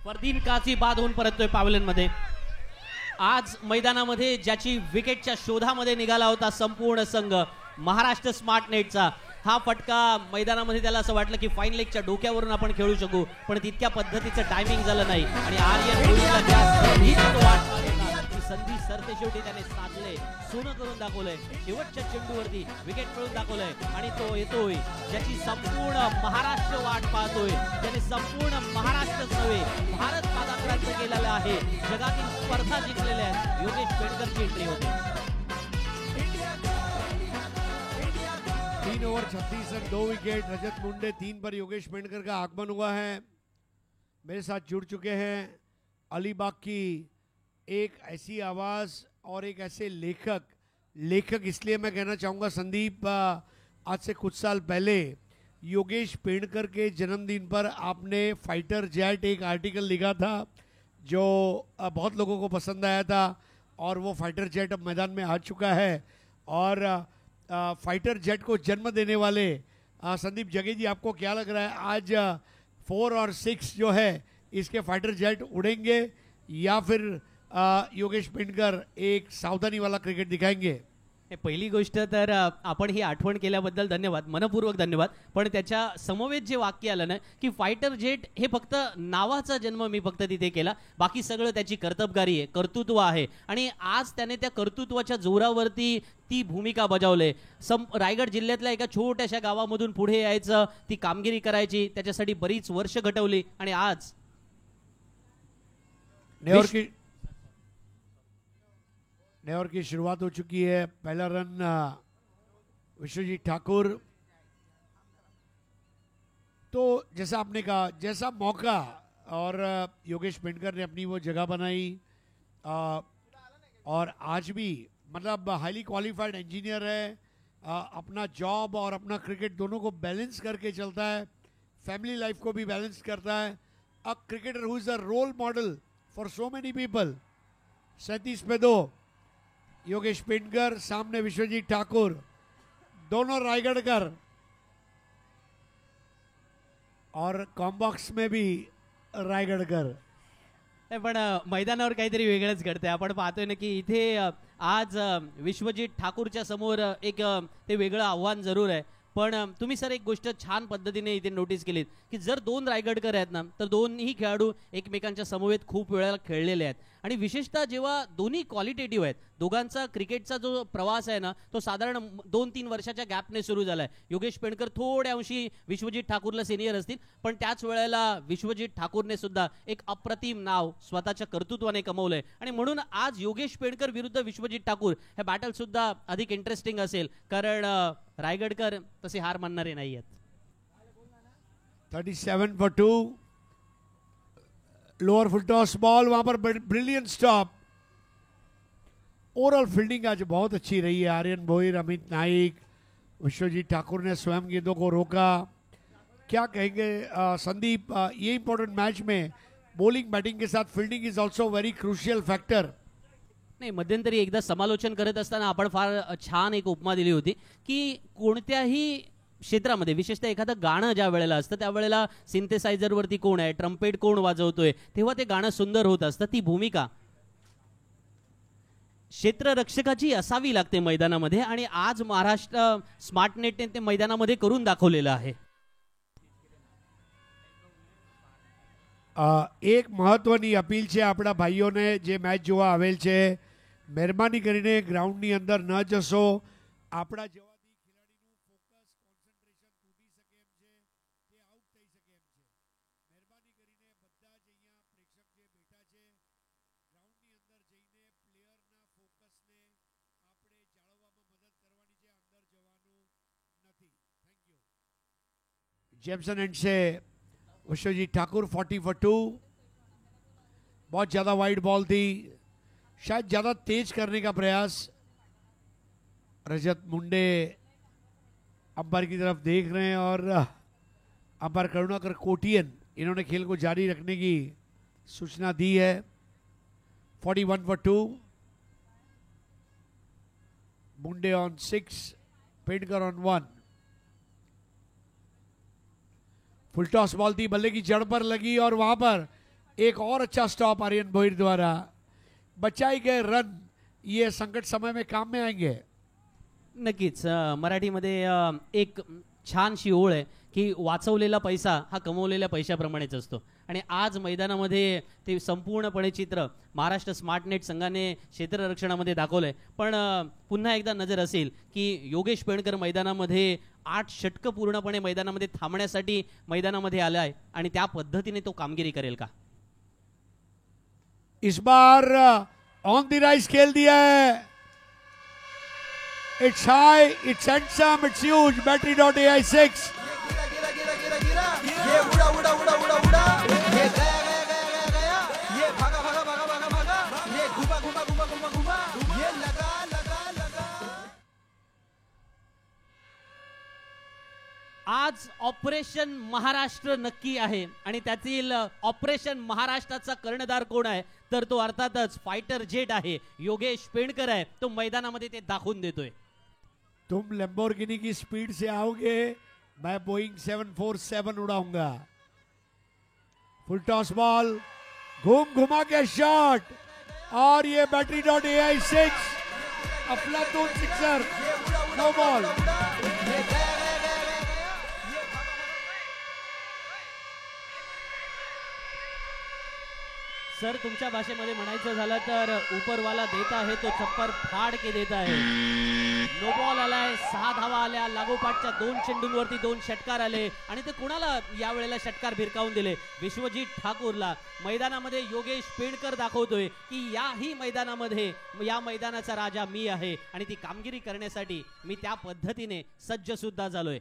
फरदीन काझी बाद होऊन परततोय पॅव्हलियन मध्ये. आज मैदानामध्ये ज्याची विकेटच्या शोधामध्ये निघाला होता संपूर्ण संघ, महाराष्ट्र स्मार्ट नेटचा, हा फटका मैदानामध्ये त्याला असं वाटलं की फाईन लेगच्या डोक्यावरून आपण खेळू शकू, पण तितक्या पद्धतीचं टायमिंग झालं नाही. आणि आर्यन होळीला त्या संधीची तो वाट पाहत होता. ती संधी सरतेशेवटी त्याने साधले, सोनं करून दाखवलंय. शेवटच्या चेंडूवरती विकेट मिळवून दाखवलंय आणि तो येतोय ज्याची संपूर्ण महाराष्ट्र वाट पाहतोय, ज्याने संपूर्ण महाराष्ट्र नव्हे भारत पादाक्रांत केलेलं आहे, जगातील स्पर्धा जिंकलेल्या आहेत. योगेश पेडकरची एंट्री होती. 3 ओवर 36 रन 2 विकेट. रजत मुंडे 3 पर योगेश पेंडकर का आगमन हुआ है. मेरे साथ जुड़ चुके हैं अलीबाग की एक ऐसी आवाज़ और एक ऐसे लेखक इसलिए मैं कहना चाहूँगा संदीप, आज से कुछ साल पहले योगेश पेंडकर के जन्मदिन पर आपने फाइटर जेट एक आर्टिकल लिखा था जो बहुत लोगों को पसंद आया था, और वो फाइटर जेट अब मैदान में आ चुका है. और फाइटर जेट को जन्म देने वाले संदीप जगे जी, आपको क्या लग रहा है आज 4 और 6 जो है इसके फाइटर जेट उड़ेंगे या फिर योगेश पेंडकर एक सावधानी वाला क्रिकेट दिखाएंगे? पहिली गोष्ट तर आपण ही आठवण केल्याबद्दल धन्यवाद, मनपूर्वक धन्यवाद. पण त्याच्या समवेत जे वाक्य आलं ना की फायटर जेट, हे फक्त नावाचा जन्म मी फक्त तिथे केला, बाकी सगळं त्याची कर्तबगारी आहे, कर्तृत्व आहे. आणि आज त्याने त्या कर्तृत्वाच्या जोरावरती ती भूमिका बजावले. रायगड जिल्ह्यातल्या एका छोट्याशा गावामधून पुढे यायचं, ती कामगिरी करायची, त्याच्यासाठी बरीच वर्ष घटवली. आणि आज नेवर की शुरुआत हो चुकी है. पहला रन विश्वजीत ठाकुर. तो जैसा आपने कहा, जैसा मौका, और योगेश पेंडकर ने अपनी वो जगह बनाई. और आज भी मतलब हाईली क्वालिफाइड इंजीनियर है, अपना जॉब और अपना क्रिकेट दोनों को बैलेंस करके चलता है, फैमिली लाइफ को भी बैलेंस करता है. A cricketer who is a role model for so many people. 37 पे 2 योगेश पिंडकर, सामने विश्वजीत ठाकुर, दोनों रायगढ़कर. और कॉम्बॉक्स में भी रायगढ़कर. पण मैदानावर काहीतरी वेगळंच घडतंय. आपण पाहतोय ना की इथे आज विश्वजीत ठाकूरच्या समोर एक ते वेगळं आव्हान जरूर आहे. पण तुम्ही सर एक गोष्ट छान पद्धतीने इथे नोटीस केलीत की जर दोन रायगडकर आहेत ना तर दोन्ही खेळाडू एकमेकांच्या समवेत खूप वेळा खेळलेले आहेत. आणि विशेषतः जेव्हा दोन्ही क्वालिटेटिव्ह आहेत, दोघांचा क्रिकेटचा जो प्रवास आहे ना तो साधारण 2-3 वर्षाच्या गॅपने सुरू झालाय. योगेश पेंडकर थोड्या अंशी विश्वजीत ठाकूरला सिनियर असतील, पण त्याच वेळेला विश्वजीत ठाकूरने सुद्धा एक अप्रतिम नाव स्वतःच्या कर्तृत्वाने कमवलंय. आणि म्हणून आज योगेश पेंडकर विरुद्ध विश्वजीत ठाकूर हे बॅटल सुद्धा अधिक इंटरेस्टिंग असेल, कारण रायगडकर तसे हार मानणारे नाही आहेत. 37 for 2. Lower full toss ball, वहां पर ब्रिलियंट स्टॉप. ओवरऑल फील्डिंग आज बहुत अच्छी रही है. आर्यन भोईर, अमित नाइक, विश्वजीत ठाकुर ने स्वयं गेंदों को रोका. क्या कहेंगे संदीप, ये इंपॉर्टेंट मैच में बॉलिंग बैटिंग के साथ fielding is also very crucial factor. नाही, मध्यंतरी एकदा समालोचन करत असताना आपण फार छान एक उपमा दिली होती की कोणत्याही क्षेत्रामध्ये विशेषतः एखादं गाणं ज्या वेळेला असतं त्यावेळेला सिंथेसायझरवरती कोण आहे, ट्रम्पेट कोण वाजवतोय, तेव्हा ते गाणं सुंदर होत असतं. ती भूमिका क्षेत्ररक्षकाची असावी लागते मैदानामध्ये, आणि आज महाराष्ट्र स्मार्टनेटने ते मैदानामध्ये करून दाखवलेलं आहे. એક મહત્વની અપીલ છે આપણા ભાઈઓને જે મેચ જોવા આવેલ છે, મહેરબાની કરીને ગ્રાઉન્ડની અંદર ન જશો. આપણા જવાથી ખેલાડીનું ફોકસ, કોન્સન્ટ્રેશન તૂટી શકે એમ છે, તે આઉટ થઈ શકે એમ છે. મહેરબાની કરીને બધા જ અહીંયા પ્રેક્ષક જે બેઠા છે, ગ્રાઉન્ડની અંદર જઈને પ્લેયરના ફોકસને આપણે જાળવવામાં મદદ કરવાની છે, અંદર જવાનું નથી. Thank you. જેમ્સન એન્ડ છે विश्वजीत ठाकुर 40 for 2. बहुत ज़्यादा वाइड बॉल थी, शायद ज़्यादा तेज करने का प्रयास. रजत मुंडे अंपायर की तरफ देख रहे हैं और अंपायर करुणाकर कोटियन इन्होंने खेल को जारी रखने की सूचना दी है. 41 for 2. Munde on 6, Pendkar on 1. Full toss ball थी, बल्ले की जड़ पर लगी और वहां पर एक और अच्छा स्टॉप आर्यन भोईर द्वारा. बचाई गए रन ये संकट समय में काम में आएंगे. नक्कीच. मराठीमध्ये एक छानशी ओळ आहे की वाचवलेला पैसा हा कमवलेल्या पैशाप्रमाणेच असतो. आणि आज मैदानामध्ये ते संपूर्णपणे चित्र महाराष्ट्र स्मार्टनेट संघाने क्षेत्ररक्षणामध्ये दाखवलंय. पण पुन्हा एकदा नजर असेल की योगेश पेंडकर मैदानामध्ये 8 षटकं पूर्णपणे मैदानामध्ये थांबण्यासाठी मैदानामध्ये आलाय, आणि त्या पद्धतीने तो कामगिरी करेल का. इस बार ऑन द राइज खेल दिया है. It's high, it's handsome, it's huge. Battery.ai 6. गिरा गिरा गिरा गिरा गिरा, ये उड़ा उड़ा उड़ा उड़ा उड़ा, ये गया गया गया गया गया, ये भागा भागा भागा भागा भागा, ये घुमा घुमा घुमा घुमा घुमा, ये लगा लगा लगा. आज ऑपरेशन महाराष्ट्र नक्की आहे, आणि त्यातील ऑपरेशन महाराष्ट्राचा कर्णधार कोण आहे तर तो अर्थातच फायटर जेट आहे, योगेश पेंडकर आहे. तो मैदानामध्ये ते दाखवून देतोय. तुम लैम्बोर्गिनी की स्पीड से आओगे, मैं बोइंग 747 उड़ाऊंगा. फुल टॉस बॉल, घूम घुमा के शॉट, और ये Battery.ai 6 अफलातून सिक्सर. No ball. ये गया गया गया गया गया, ये सर, तुमच्या भाषेमध्ये म्हणायचं झालं तर उपरवाला देता है तो छप्पर फाड़ के देता है. नो बॉल आलाय, 6 धावा आल्या, लागोपाठच्या 2 चेंडूंवरती 2 षटकार आले, आणि ते कुणाला या वेळेला षटकार भिरकावून दिले, विश्वजीत ठाकूरला. मैदानामध्ये योगेश पेंडकर दाखवतोय की याही मैदानामध्ये या मैदानाचा राजा मी आहे, आणि ती कामगिरी करण्यासाठी मी त्या पद्धतीने सज्ज सुद्धा झालोय.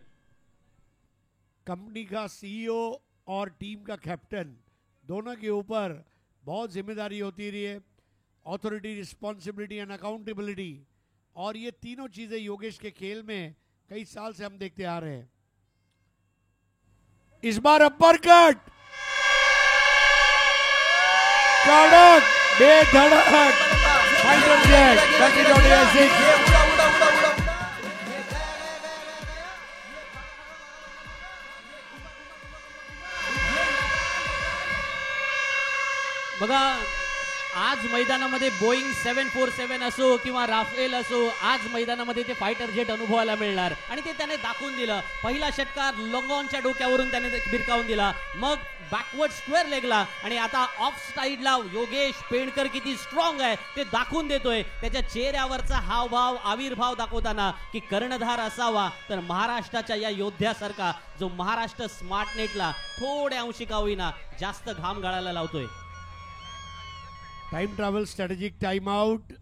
कंपनी का सीईओ और टीम का कैप्टन दोनों के ऊपर बहुत जिम्मेदारी होती रही है. ऑथोरिटी, रिस्पॉन्सिबिलिटी एंड अकाउंटेबिलिटी, और ये तीनों चीजें योगेश के खेल में कई साल से हम देखते आ रहे हैं। इस बार अपर कट, कड़क, बेधड़क, फाइटर जेट, ये उड़ा उड़ा उड़ा उड़ा उड़ा, ये गया गया गया गया गया, बघा, आज मैदानामध्ये बोईंग 747 असो किंवा राफेल असो, आज मैदानामध्ये ते फायटर जेट अनुभवायला मिळणार आणि ते त्याने दाखवून दिलं. पहिला षटकार लॉंगॉनच्या डोक्यावरून त्याने भिरकावून दिला, मग बॅकवर्ड स्क्वेअर लेगला, आणि आता ऑफ साइडला योगेश पेणकर किती स्ट्रॉंग आहे ते दाखवून देतोय. त्याच्या चेहऱ्यावरचा हावभाव, आविर्भाव दाखवताना की कर्णधार असावा तर महाराष्ट्राच्या या योद्ध्यासारखा, जो महाराष्ट्र स्मार्ट नेटला थोड्या अंशी का होईना जास्त घाम गाळायला लावतोय. Time travel strategic time out.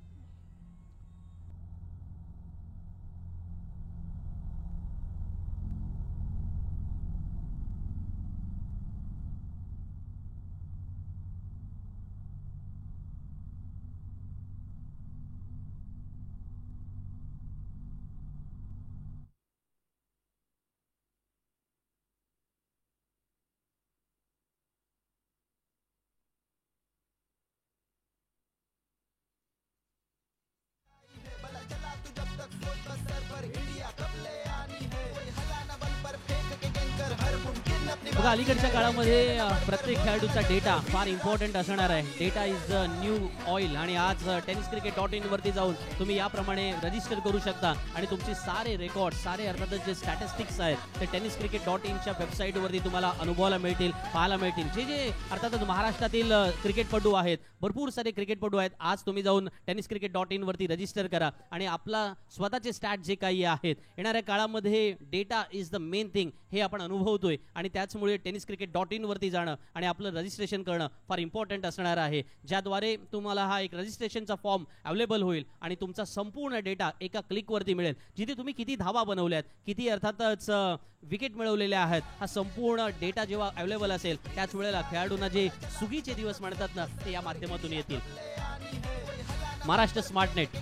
बघा, अलीकडच्या काळामध्ये प्रत्येक खेळाडूचा डेटा फार इम्पॉर्टंट असणार आहे. Data is the new oil, आणि आज tenniscricket.in वरती जाऊन तुम्ही याप्रमाणे रजिस्टर करू शकता आणि तुमचे सारे रेकॉर्ड, सारे अर्थातच जे स्टॅटिस्टिक्स आहेत ते tenniscricket.inच्या वेबसाईटवरती तुम्हाला अनुभवायला मिळतील, पाहायला मिळतील. जे जे अर्थातच महाराष्ट्रातील क्रिकेटपटू आहेत, भरपूर सारे क्रिकेटपटू आहेत, आज तुम्ही जाऊन tenniscricket.in वरती रजिस्टर करा आणि आपला स्वतःचे स्टॅट जे काही आहेत, येणाऱ्या काळामध्ये data is the main thing हे आपण अनुभवतोय. आणि त्याचमुळे tenniscricket.in वरती जाणं आणि आपलं रजिस्ट्रेशन करणं फार इम्पॉर्टंट असणार आहे, ज्याद्वारे तुम्हाला हा एक रजिस्ट्रेशनचा फॉर्म अवेलेबल होईल आणि तुमचा संपूर्ण डेटा एका क्लिकवरती मिळेल. जिथे तुम्ही किती धावा बनवल्यात, किती अर्थातच विकेट मिळवलेल्या आहेत, हा संपूर्ण डेटा जेव्हा अवेलेबल असेल त्याच वेळेला खेळाडूंना जे सुगीचे दिवस म्हणतात ना, ते या माध्यमातून येतील. महाराष्ट्र स्मार्ट नेट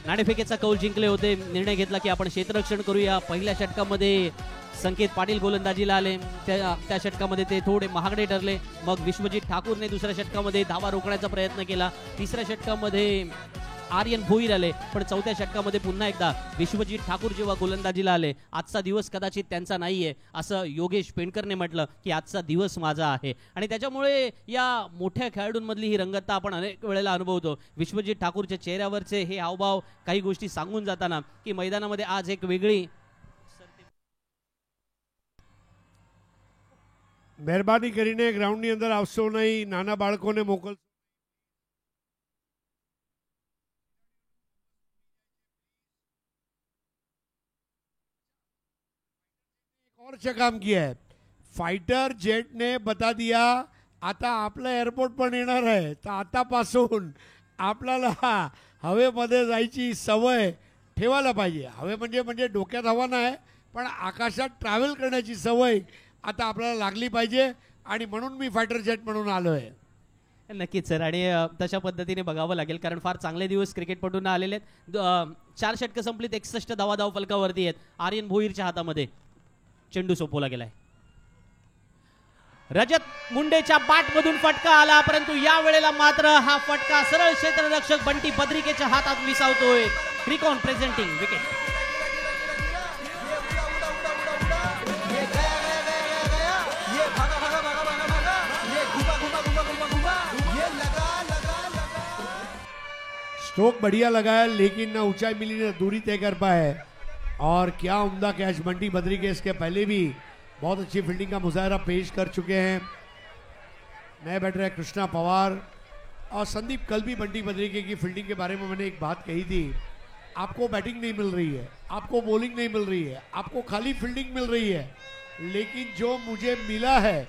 नाणेफेकीचा कौल जिंकले होते. निर्णय घेतला की आपण क्षेत्ररक्षण करूया. पहिल्या षटकामध्ये संकेत पाटील गोलंदाजीला आले, त्या षटकामध्ये ते थोडे महागडे ठरले. मग विश्वजित ठाकूरने दुसऱ्या षटकामध्ये धावा रोखण्याचा प्रयत्न केला. तिसऱ्या षटकामध्ये आर्यन भोईर आले, पण चौथ्या षटकामध्ये पुन्हा एकदा विश्वजित ठाकूर जेव्हा गोलंदाजीला आले, आजचा दिवस कदाचित त्यांचा नाहीये असं योगेश पेणकरने म्हटलं की आजचा दिवस माझा आहे. आणि त्याच्यामुळे या मोठ्या खेळाडूंमधली ही रंगतता आपण अनेक वेळेला अनुभवतो. विश्वजित ठाकूरच्या चेहऱ्यावरचे हे हावभाव काही गोष्टी सांगून जाताना की मैदानामध्ये आज एक वेगळी. મહેરબાની કરીને ગ્રાઉન્ડની અંદર આવશો નહીં, નાના બાળકોને મોકલશો. एक और अच्छा काम किया है, फाइटर जेट ने बता दिया आता आपलं एअरपोर्ट पण येणार आहे, तर आतापासून आपल्याला हवेमध्ये जायची सवय ठेवायला पाहिजे. हवे म्हणजे डोक्यात हवा नाही, पण आकाशात ट्रॅव्हल करण्याची सवय आता आपल्याला लागली पाहिजे, आणि म्हणून मी फायटर जेट म्हणून आलोय. नक्कीच सर, आणि तशा पद्धतीने बघावं लागेल, कारण फार चांगले दिवस क्रिकेटपटूंना आलेले आहेत. 4 षटकं संपलीत, 61 धावा धाव फलकावरती आहेत. आर्यन भोईरच्या हातामध्ये चेंडू सोपवला गेलाय. रजत मुंडेच्या बॅटमधून फटका आला, परंतु या वेळेला मात्र हा फटका सरळ क्षेत्ररक्षक बंटी बद्रिकेच्या हातात विसावतोय. त्रिकोण प्रेझेंटिंग विकेट. स्ट्रोक बढ़िया लगाया, लेकिन ना ऊंचाई मिली ना दूरी तय कर पाए. और क्या उम्दा कैच, बंटी बद्रिके इसके पहले भी बहुत अच्छी फील्डिंग का मुजाहरा पेश कर चुके हैं. नए बैटर है कृष्णा पवार और संदीप. कल भी बंटी बद्रिके की फील्डिंग के बारे में मैंने एक बात कही थी, आपको बैटिंग नहीं मिल रही है, आपको बॉलिंग नहीं मिल रही है, आपको खाली फील्डिंग मिल रही है, लेकिन जो मुझे मिला है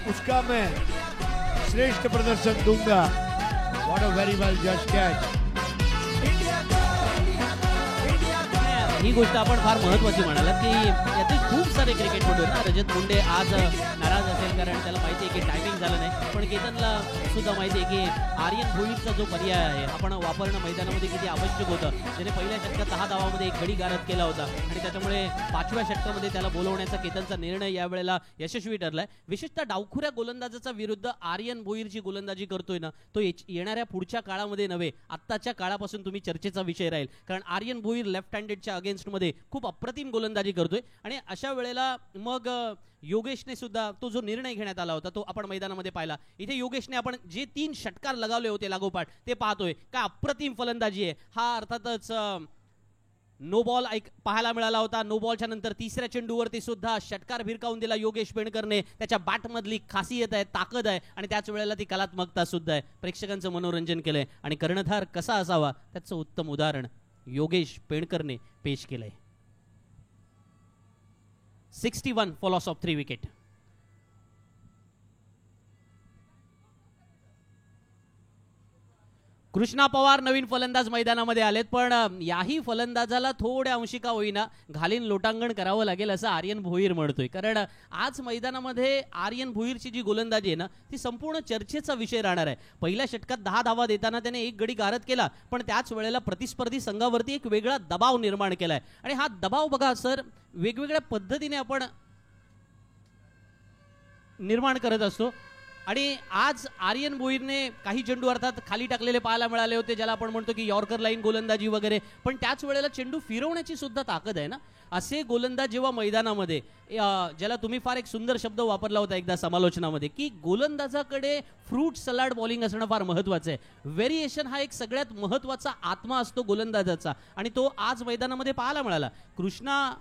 उसका मैं श्रेष्ठ प्रदर्शन दूंगा. What a very well judged catch. ही गोष्ट आपण फार महत्वाची म्हणालात की याचे खूप सारे क्रिकेटपटू आहेत ना. रजत मुंडे आज नाराज असेल, कारण त्याला माहिती आहे की टायमिंग झालं नाही. पण केतनला सुद्धा माहिती आहे की आर्यन भोईरचा जो पर्याय आहे आपण वापरणं मैदानामध्ये किती आवश्यक होतं. त्याने पहिल्या षटकात 10 धावामध्ये एक गडी गारद केला होता आणि त्याच्यामुळे 5व्या षटकामध्ये त्याला बोलवण्याचा केतनचा निर्णय यावेळेला यशस्वी ठरलाय. विशेषतः डावखुऱ्या गोलंदाजाचा विरुद्ध आर्यन भोईर जी गोलंदाजी करतोय ना, तो येणाऱ्या पुढच्या काळामध्ये नव्हे, आत्ताच्या काळापासून तुम्ही चर्चेचा विषय राहील. कारण आर्यन भोईर लेफ्ट हँडेडच्या अगेन्स्टमध्ये खूप अप्रतिम गोलंदाजी करतोय आणि अशा वेळेला मग योगेशने सुद्धा तो जो निर्णय घेण्यात आला होता तो आपण मैदानामध्ये पाहिला. इथे योगेशने आपण जे 3 षटकार लगावले होते लागोपाठ ते पाहतोय. काय अप्रतिम फलंदाजी आहे. हा अर्थातच नो बॉल पाहायला मिळाला होता. नो बॉलच्या नंतर तिसऱ्या चेंडूवरती सुद्धा षटकार भिरकावून दिला योगेश पेणकरने. त्याच्या बॅटमधली खासियत आहे, ताकद आहे आणि त्याच वेळेला ती कलात्मकता सुद्धा आहे. प्रेक्षकांचं मनोरंजन केलंय आणि कर्णधार कसा असावा त्याचं उत्तम उदाहरण योगेश पेणकरने पेश केलंय. 61 for loss of 3 wicket. Krishna Pawar नवीन फलंदाज मैदानामध्ये आलेत, पण याही फलंदाजाला थोड्या अंशी का होईना घालीन लोटांगण करावं लागेल असं आर्यन भोईर म्हणतोय. कारण आज मैदानामध्ये आर्यन भोईरची जी गोलंदाजी आहे ना ती संपूर्ण चर्चेचा विषय राहणार आहे. पहिल्या षटकात 10 धावा देताना त्याने एक गडी गारद केला, पण त्याच वेळेला प्रतिस्पर्धी संघावरती एक वेगळा दबाव निर्माण केलाय आणि हा दबाव बघा सर वेगवेगळ्या पद्धतीने आपण निर्माण करत असतो. आणि आज आर्यन भोईरने काही चेंडू अर्थात खाली टाकलेले पाहायला मिळाले होते, ज्याला आपण म्हणतो की यॉर्कर लाईन गोलंदाजी वगैरे, पण त्याच वेळेला चेंडू फिरवण्याची सुद्धा ताकद आहे ना. असे गोलंदाज जेव्हा मैदानामध्ये ज्याला तुम्ही फार एक सुंदर शब्द वापरला होता एकदा समालोचनामध्ये की गोलंदाजाकडे फ्रूट सलाड बॉलिंग असणं फार महत्वाचं आहे. व्हेरिएशन हा एक सगळ्यात महत्वाचा आत्मा असतो गोलंदाजाचा आणि तो आज मैदानामध्ये पाहायला मिळाला. कृष्णा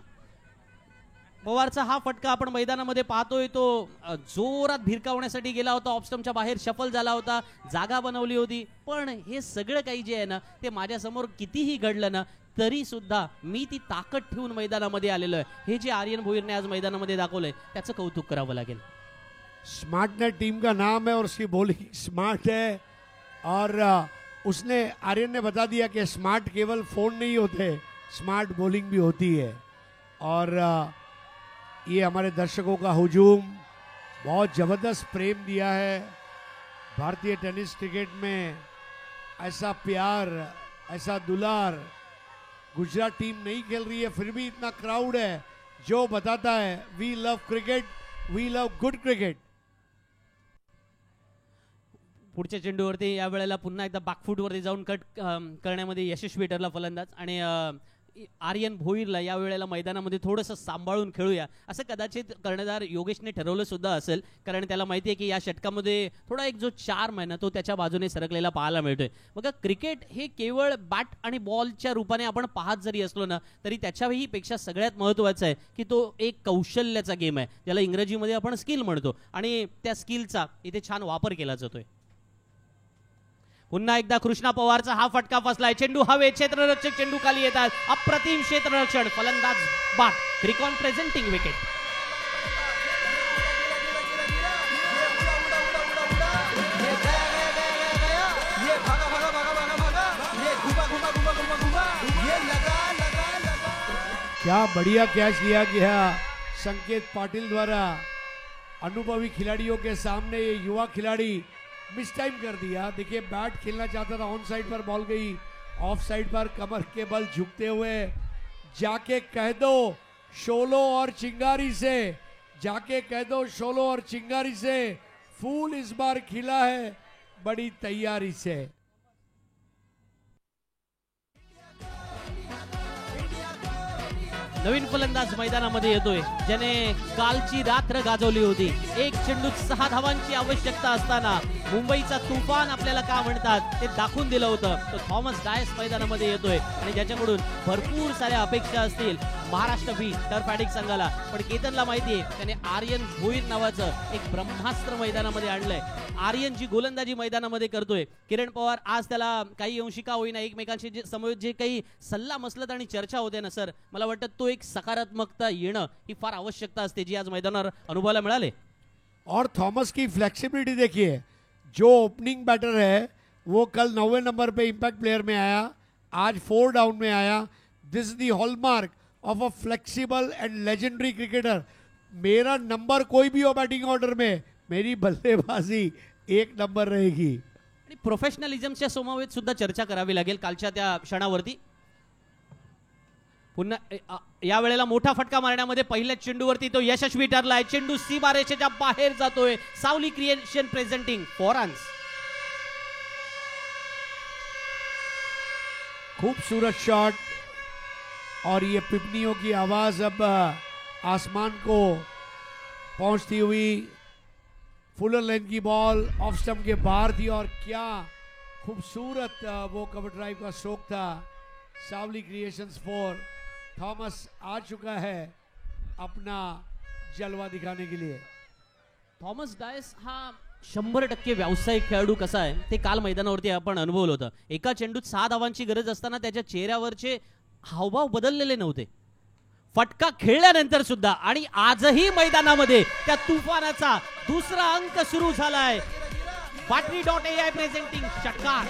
पवारचा हा फटका आपण मैदानामध्ये पाहतोय तो जोरात भिरकावण्यासाठी गेला होता, ऑफस्टंपच्या बाहेर शफल झाला होता, जागा बनवली होती. पण हे सगळं काही जे आहे ना ते माझ्यासमोर कितीही घडलं ना तरी सुद्धा मी ती ताकद ठेवून मैदानामध्ये आलेलो आहे. हे जे आर्यन भोईरने आज मैदानामध्ये दाखवलंय त्याचं कौतुक करावं लागेल. स्मार्टनेस टीम का नाम है और उसकी बॉलिंग स्मार्ट है और उसने आर्यन ने बता दिया कि स्मार्ट केवल फोन नहीं होते, स्मार्ट बॉलिंग भी होती है. और ये हमारे दर्शकों का हुजूम बहुत ज़बरदस्त प्रेम दिया है. भारतीय टेनिस क्रिकेट में ऐसा प्यार, ऐसा दुलार गुजरात टीम नहीं खेल रही है, फिर भी इतना क्राउड है जो बताता है we love cricket, we love good cricket. पुढच्या चेंडूवरती या वेळेला पुन्हा एकदा बॅकफूटवरती जाऊन कट करण्यामध्ये यशस्वी ठरला फलंदाज आणि आर्यन भोईरला या वेळेला मैदानामध्ये थोडंसं सांभाळून खेळूया असं कदाचित कर्णधार योगेशने ठरवलं सुद्धा असेल. कारण त्याला माहिती आहे की या षटकामध्ये थोडा एक जो चार्म आहे ना तो त्याच्या बाजूने सरकलेला पाहायला मिळतोय. बघा क्रिकेट हे केवळ बॅट आणि बॉलच्या रूपाने आपण पाहत जरी असलो ना तरी त्याच्याही पेक्षा सगळ्यात महत्त्वाचं आहे की तो एक कौशल्याचा गेम आहे, ज्याला इंग्रजीमध्ये आपण स्किल म्हणतो आणि त्या स्किलचा इथे छान वापर केला जातोय. पुन्हा एकदा कृष्णा पवारचा हा फटका फसलाय. चेंडू हवे, क्षेत्ररक्षक चेंडू खाली येतात. अप्रतिम क्षेत्ररक्षण, फलंदाज बाद. क्रिकॉन प्रेझेंटिंग विकेट. क्या बढ़िया कैच लिया गया संकेत पाटिल द्वारा. अनुभवी खिलाड़ियों के सामने ये युवा खिलाड़ी मिस टाइम कर दिया. देखिए बैट खेलना चाहता था, ऑन साइड पर बॉल गई, ऑफ साइड पर कमर के बल झुकते हुए जाके कह दो शोलो और चिंगारी से, जाके कह दो शोलो और चिंगारी से फूल इस बार खिला है बड़ी तैयारी से. नवीन फलंदाज मैदानामध्ये येतोय ज्याने कालची रात्र गाजवली होती. एक चेंडूत 6 धावांची आवश्यकता असताना मुंबईचा तुफान आपल्याला का म्हणतात ते दाखवून दिलं होतं. तो थॉमस डायस मैदानामध्ये येतोय आणि ज्याच्याकडून भरपूर साऱ्या अपेक्षा असतील महाराष्ट्र बी टर्फॅडिक संघाला. पण केतनला माहिती आहे त्याने आर्यन भोईर नावाचं एक ब्रह्मास्त्र मैदानामध्ये आणलंय. आर्यन जी गोलंदाजी मैदानामध्ये करतोय, किरण पवार आज त्याला काही अंशी का होईना एकमेकांशी जे समवेत जे काही सल्ला मसलत आणि चर्चा होते ना सर, मला वाटतं तो एक सकारात्मकता येणं ही फार आवश्यकता असते जी आज मैदानावर अनुभवायला मिळाले. और थॉमस की फ्लेक्सिबिलिटी देखिए, जो ओपनिंग बैटर है वो कल 9वें नंबर पे इम्पैक्ट प्लेयर में आया, आज 4 डाउन में आया. This is the hallmark of a flexible and legendary cricketer. मेरा नंबर कोई भी हो बैटिंग ऑर्डर में, मेरी बल्लेबाजी 1 नंबर रहेगी. आणि प्रोफेशनलिझमच्या समवेत सुद्धा चर्चा करावी लागेल कालच्या त्या क्षणावरती. पुन्हा या वेळेला मोठा फटका मारण्यामध्ये पहिल्याच चेंडूवरती तो यशस्वी ठरलाय. चेंडू सीमारेषेच्या बाहेर जातोय. सावली क्रिएशन प्रेझेंटिंग फॉरन्स. खूबसूरत शॉट और ये पिपनियों की आवाज अब आसमान को पहुंचती हुई. फुलर लेंथ की बॉल ऑफ स्टंप के बाहर थी और क्या खूबसूरत वो कवर ड्राइव का स्ट्रोक था. सावली क्रिएशंस 4. थॉमस आ चुका है अपना जलवा दिखाने के लिए. थॉमस डायस हा 100% व्यावसायिक खेळाडू कसा आहे ते काल मैदानावरती आपण अनुभवलं होतं. एका चेंडूत 6 धावांची गरज असताना त्याच्या चेहऱ्यावरचे हावभाव बदललेले नव्हते. फटका खेळल्यानंतर सुद्धा आणि आजही मैदानामध्ये त्या तुफानाचा दुसरा अंक सुरू झालाय. battery.ai प्रेझेंटिंग षटकार.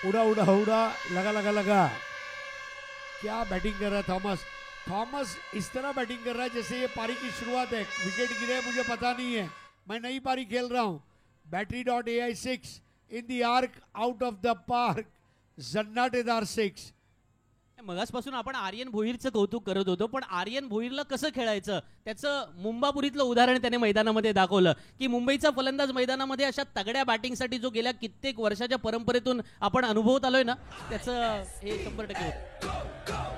उड़ा उड़ा उड़ा, लगा लगा लगा. क्या बैटिंग कर रहा है थॉमस. थॉमस इस तरह बैटिंग कर रहा है जैसे ये पारी की शुरुआत है. विकेट गिरे मुझे पता नहीं है, मैं नई पारी खेल रहा हूं. battery.ai 6 in the arc out of the park. जन्नाटेदार 6. मगासपासून आपण आर्यन भोईरचं कौतुक करत होतो, पण आर्यन भोईरला कसं खेळायचं त्याचं मुंबापुरीतलं उदाहरण त्याने मैदानामध्ये दाखवलं की मुंबईचा फलंदाज मैदानामध्ये अशा तगड्या बॅटिंगसाठी जो गेल्या कित्येक वर्षाच्या परंपरेतून आपण अनुभवत आलोय ना, त्याचं हे 100% होतं.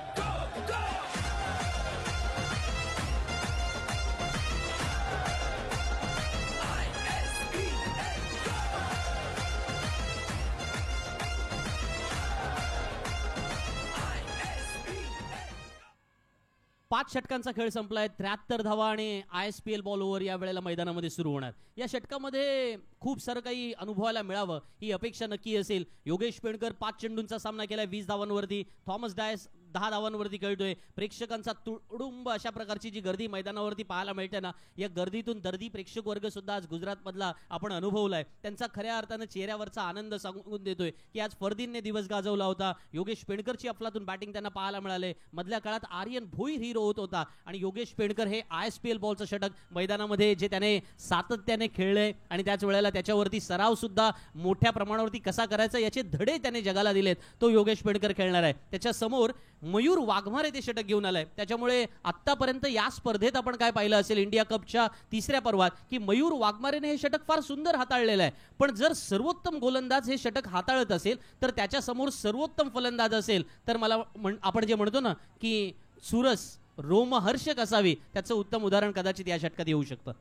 5 षटकांचा खेळ संपलाय. 73 धावा आणि ISPL बॉल ओव्हर या वेळेला मैदानामध्ये सुरू होणार. या षटकामध्ये खूप सारं काही अनुभवायला मिळावं ही अपेक्षा नक्की असेल. योगेश पेणकर 5 चेंडूंचा सामना केलाय 20 धावांवरती. थॉमस डायस 10 धावांवरती खेळतोय. प्रेक्षकांचा तुडुंब अशा प्रकारची जी गर्दी मैदानावरती पाहायला मिळते ना, या गर्दीतून दर्दी प्रेक्षक वर्ग सुद्धा आज गुजरात मधला आपण अनुभवलाय. त्यांचा खऱ्या अर्थानं चेहऱ्यावरचा आनंद सांगून देतोय की आज फर्दीनने दिवस गाजवला होता. योगेश पेणकरची अफलातून बॅटिंग त्यांना पाहायला मिळाले. मधल्या काळात आर्यन भोईर हिरो होत होता आणि योगेश पेणकर हे ISPL बॉलचं षटक मैदानामध्ये जे त्याने सातत्याने खेळले आणि त्याच वेळेला त्याच्यावरती सराव सुद्धा मोठ्या प्रमाणावरती कसा करायचा याचे धडे त्याने जगाला दिलेत. तो योगेश पेणकर खेळणार आहे. त्याच्या समोर मयूर वाघमारे ते षटक घेऊन आलाय. त्याच्यामुळे आतापर्यंत या स्पर्धेत आपण काय पाहिलं असेल इंडिया कपच्या 3ऱ्या पर्वात की मयूर वाघमारेने हे षटक फार सुंदर हाताळलेलं आहे. पण जर सर्वोत्तम गोलंदाज हे षटक हाताळत असेल तर त्याच्या समोर सर्वोत्तम फलंदाज असेल तर मला आपण जे म्हणतो ना की सुरस रोमहर्षक असावी त्याचं उत्तम उदाहरण कदाचित या षटकात येऊ शकतं.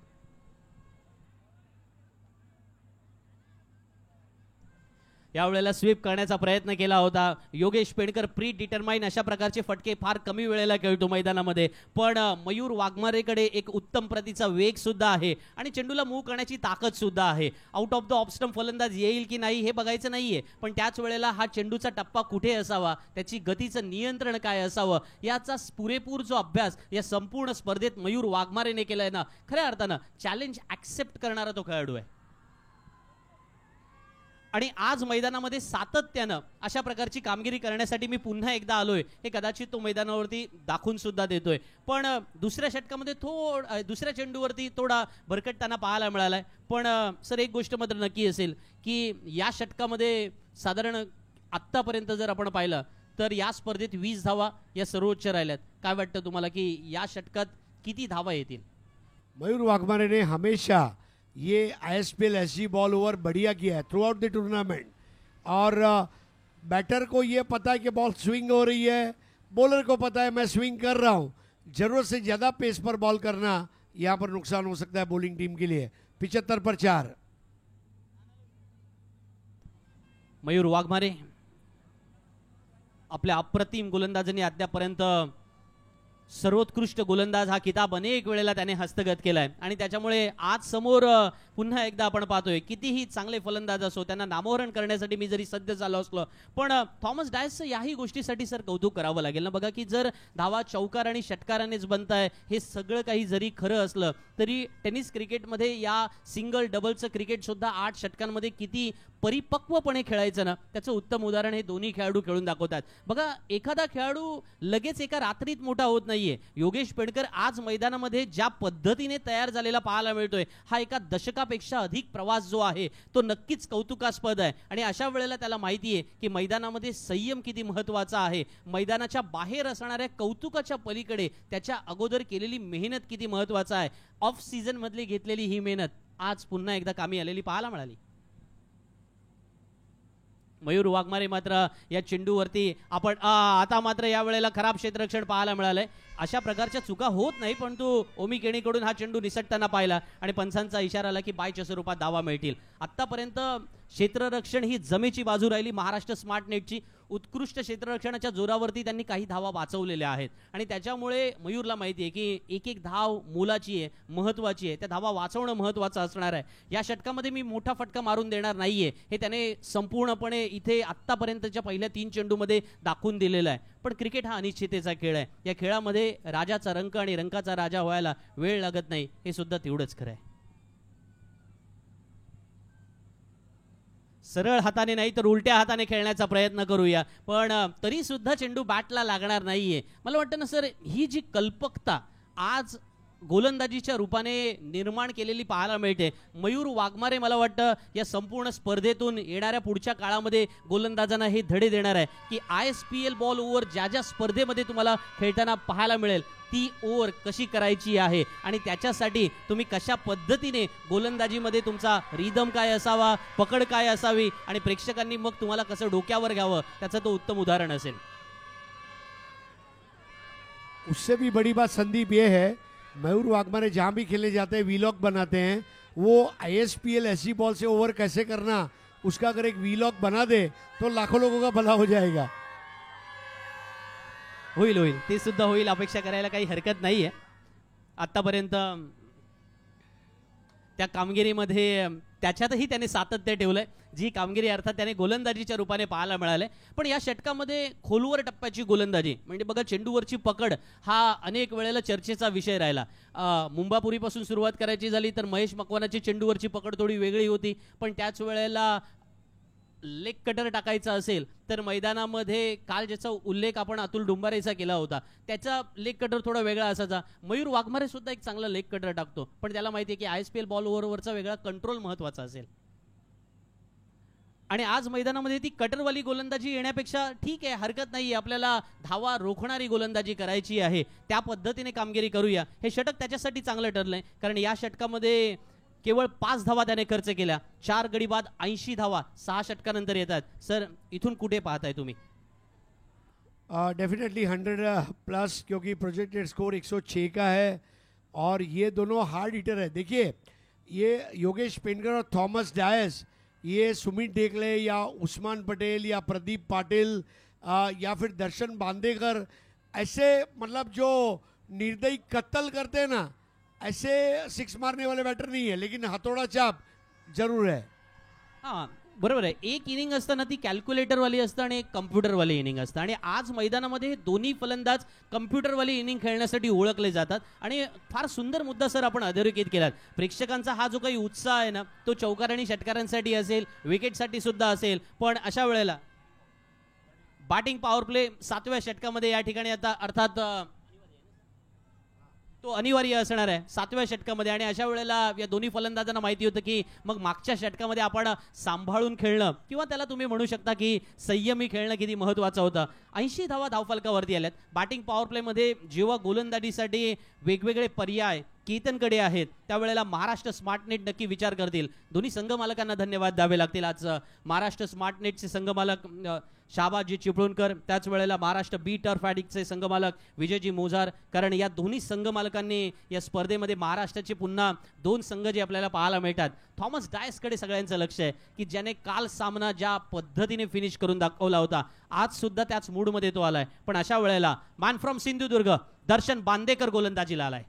यावेळेला स्वीप करण्याचा प्रयत्न केला होता योगेश पेणकर. प्री डिटरमाइन अशा प्रकारचे फटके फार कमी वेळेला खेळतो मैदानामध्ये, पण मयूर वाघमारेकडे एक उत्तम प्रतीचा वेग सुद्धा आहे आणि चेंडूला मूव्ह करण्याची ताकद सुद्धा आहे. Out of the off stump फलंदाज येईल की नाही हे बघायचं नाहीये, पण त्याच वेळेला हा चेंडूचा टप्पा कुठे असावा, त्याची गतीचं नियंत्रण काय असावं याचा पुरेपूर जो अभ्यास या संपूर्ण स्पर्धेत मयूर वाघमारेने केलाय ना, खऱ्या अर्थानं चॅलेंज ऍक्सेप्ट करणारा तो खेळाडू आहे. आणि आज मैदानामध्ये सातत्यानं अशा प्रकारची कामगिरी करण्यासाठी मी पुन्हा एकदा आलोय हे कदाचित तो मैदानावरती दाखवून सुद्धा देतोय. पण दुसऱ्या षटकामध्ये दुसऱ्या चेंडूवरती थोडा भरकटताना पाहायला मिळालाय. पण सर एक गोष्ट मात्र नक्की असेल की या षटकामध्ये साधारण आत्तापर्यंत जर आपण पाहिलं तर या स्पर्धेत 20 धावा या सर्वोच्च राहिल्यात. काय वाटतं तुम्हाला की या षटकात किती धावा येतील? मयूर वाघमारे ने हमेशा ये ISPL SG बॉल ओवर बढ़िया किया है थ्रू आउट द टूर्नामेंट. और बैटर को ये पता है कि बॉल स्विंग हो रही है, बॉलर को पता है मैं स्विंग कर रहा हूँ. जरूरत से ज़्यादा पेस पर बॉल करना यहाँ पर नुकसान हो सकता है बॉलिंग टीम के लिए. 75 पर 4. मयूर वाघमारे आपल्या अप्रतिम गोलंदाजांनी अद्यापर्यंत सर्वोत्कृष्ट गोलंदाज हा किताब अनेक वेळेला त्याने हस्तगत केलाय आणि त्याच्यामुळे आज समोर पुन्हा एकदा आपण पाहतोय कितीही चांगले फलंदाज असो त्यांना नामोहरण करण्यासाठी मी जरी सध्या झालो असलो पण थॉमस डायसचं याही गोष्टीसाठी सर कौतुक करावं लागेल ना. बघा की जर धावा चौकार आणि षटकारानेच बनताय हे सगळं काही जरी खरं असलं तरी टेनिस क्रिकेटमध्ये या सिंगल डबलचं क्रिकेट सुद्धा 8 षटकांमध्ये किती परिपक्वपणे खेळायचं ना त्याचं उत्तम उदाहरण हे दोन्ही खेळाडू खेळून दाखवतात. बघा एखादा खेळाडू लगेच एका रात्रीत मोठा होत नाहीये. योगेश पेडकर आज मैदानामध्ये ज्या पद्धतीने तयार झालेला पाहायला मिळतोय हा एका दशकापेक्षा अधिक प्रवास जो आहे तो नक्कीच कौतुकास्पद आहे. आणि अशा वेळेला त्याला माहिती आहे की मैदानामध्ये संयम किती महत्वाचा आहे. मैदानाच्या बाहेर असणाऱ्या कौतुकाच्या पलीकडे त्याच्या अगोदर केलेली मेहनत किती महत्वाचा आहे. ऑफ सीझन मधली घेतलेली ही मेहनत आज पुन्हा एकदा कामी आलेली पाहायला मिळाली. मयूर वाघमारे मात्र या चेंडूवरती आपण आता मात्र या वेळेला खराब क्षेत्ररक्षण पाहायला मिळालंय. अशा प्रकारच्या चुका होत नाही पण तो ओमी केणीकडून हा चेंडू निसटताना पाहिला आणि पंचांचा इशारा आला की बायच्या स्वरूपात धावा मिळतील. आतापर्यंत क्षेत्ररक्षण ही जमेची बाजू राहिली महाराष्ट्र स्मार्ट नेटची. उत्कृष्ट क्षेत्ररक्षणाच्या जोरावरती त्यांनी काही धावा वाचवलेल्या आहेत आणि त्याच्यामुळे मयूरला माहिती आहे की एक एक धाव मोलाची आहे महत्वाची आहे. त्या धावा वाचवणं महत्वाचं असणार आहे. या षटकामध्ये मी मोठा फटका मारून देणार नाहीये हे त्याने संपूर्णपणे इथे आतापर्यंतच्या पहिल्या 3 चेंडूमध्ये दाखवून दिलेलं आहे. पण क्रिकेट हा अनिश्चिततेचा खेळ आहे. या खेळामध्ये राजाचा रंक आणि रंकाचा राजा व्हायला वेळ लागत नाही हे सुद्धा तेवढंच खरं आहे. सरळ हाताने नाही तर उलट्या हाताने खेळण्याचा प्रयत्न करूया पण तरी सुद्धा चेंडू बॅटला लागणार नाहीये. मला वाटतं ना सर ही जी कल्पकता आज गोलंदाजीच्या रूपाने निर्माण केलेली पाहायला मिळते. मयूर वाघमारे मला वाटतं या संपूर्ण स्पर्धेतून येणाऱ्या पुढच्या काळामध्ये गोलंदाजांना हे धडे देणार आहे की ISPL बॉल ओव्हर ज्या ज्या स्पर्धेमध्ये तुम्हाला खेळताना पाहायला मिळेल ती ओव्हर कशी करायची आहे आणि त्याच्यासाठी तुम्ही कशा पद्धतीने गोलंदाजीमध्ये तुमचा रिदम काय असावा पकड काय असावी आणि प्रेक्षकांनी मग तुम्हाला कसं डोक्यावर घ्यावं त्याचं तो उत्तम उदाहरण असेल. उससे भी बड़ी बात संदीप ये है मयूर वाघमारे जहाँ भी खेलने जाते हैं वीलॉग बनाते हैं. वो ISPL ऐसी बॉल से ओवर कैसे करना उसका अगर एक वीलॉग बना दे तो लाखों लोगों का भला हो जाएगा. होईल होईल ते सुद्धा होईल अपेक्षा करायला काही हरकत नाहीये. आतापर्यंत त्या कामगिरीमध्ये त्याच्यातही त्याने सातत्य ठेवलंय. जी कामगिरी अर्थात त्याने गोलंदाजीच्या रूपाने पाहायला मिळाले पण या षटकामध्ये खोलवर टप्प्याची गोलंदाजी म्हणजे बघा चेंडूवरची पकड हा अनेक वेळेला चर्चेचा विषय राहिला. मुंबापुरीपासून सुरुवात करायची झाली तर महेश मकवानाची चेंडूवरची पकड थोडी वेगळी होती पण त्याच वेळेला लेग कटर टाकायचा असेल तर मैदानामध्ये काल ज्याचा उल्लेख आपण अतुल डुंबारेचा केला होता त्याचा लेग कटर थोडा वेगळा असायचा. मयूर वाघमारे सुद्धा एक चांगला लेग कटर टाकतो पण त्याला माहिती आहे की ISPL बॉल ओव्हरवरचा वेगळा कंट्रोल महत्वाचा असेल. आणि आज मैदानामध्ये ती कटरवाली गोलंदाजी येण्यापेक्षा ठीक आहे हरकत नाही आपल्याला धावा रोखणारी गोलंदाजी करायची आहे त्या पद्धतीने कामगिरी करूया. हे षटक त्याच्यासाठी चांगलं ठरलंय कारण या षटकामध्ये केवळ 5 धावा त्याने खर्च केल्या. 4 गडी बाद 80 धावा 6 षटकानंतर येतात. सर इथून कुठे पाहताय तुम्ही? डेफिनेटली 100+ क्योंकि प्रोजेक्टेड स्कोर 106 का है और ये दोनों हार्ड हिटर है. देखिए ये योगेश पेंडकर और थॉमस डायस ये सुमित डेकले या उस्मान पटेल या प्रदीप पाटिल या फिर दर्शन बांदेकर ऐसे मतलब जो निर्दयी कत्ल करते हैं ना ऐसे 6 मारने वाले बैटर नहीं है लेकिन हथौड़ा चाप जरूर है. हां बरोबर आहे. एक इनिंग असताना ती कॅल्क्युलेटरवाली असतं आणि एक कम्प्युटरवाली इनिंग असतं आणि आज मैदानामध्ये दोन्ही फलंदाज कम्प्युटरवाली इनिंग खेळण्यासाठी ओळखले जातात. आणि फार सुंदर मुद्दा सर आपण अधोरेखित केलात. प्रेक्षकांचा हा जो काही उत्साह आहे ना तो चौकार आणि षटकारांसाठी असेल विकेटसाठी सुद्धा असेल पण अशा वेळेला बॅटिंग पॉवर प्ले 7व्या षटकामध्ये या ठिकाणी आता अर्थात तो अनिवार्य असणार आहे 7व्या षटकामध्ये. आणि अशा वेळेला या दोन्ही फलंदाजांना माहिती होतं की मग मागच्या षटकामध्ये आपण सांभाळून खेळणं किंवा त्याला तुम्ही म्हणू शकता की संयमी खेळणं किती महत्त्वाचं होतं. 80 धावा धावफलकावरती आल्यात. बॅटिंग पॉवर प्लेमध्ये जेव्हा गोलंदाजीसाठी वेगवेगळे पर्याय केतनकडे आहेत त्यावेळेला महाराष्ट्र स्मार्ट नेट नक्की विचार करतील. दोन्ही संघ मालकांना धन्यवाद द्यावे लागतील. आज महाराष्ट्र स्मार्ट नेटचे संघ मालक शाबाजी चिपळूणकर त्याच वेळेला महाराष्ट्र बी टर्फ ॲडिक्टचे संघ मालक विजयजी मोजार कारण या दोन्ही संघ मालकांनी या स्पर्धेमध्ये महाराष्ट्राचे पुन्हा 2 संघ जे आपल्याला पाहायला मिळतात. थॉमस डायसकडे सगळ्यांचं लक्ष आहे की ज्याने काल सामना ज्या पद्धतीने फिनिश करून दाखवला होता आज सुद्धा त्याच मूडमध्ये तो आलाय. पण अशा वेळेला मॅन फ्रॉम सिंधुदुर्ग दर्शन बांदेकर गोलंदाजीला आलाय.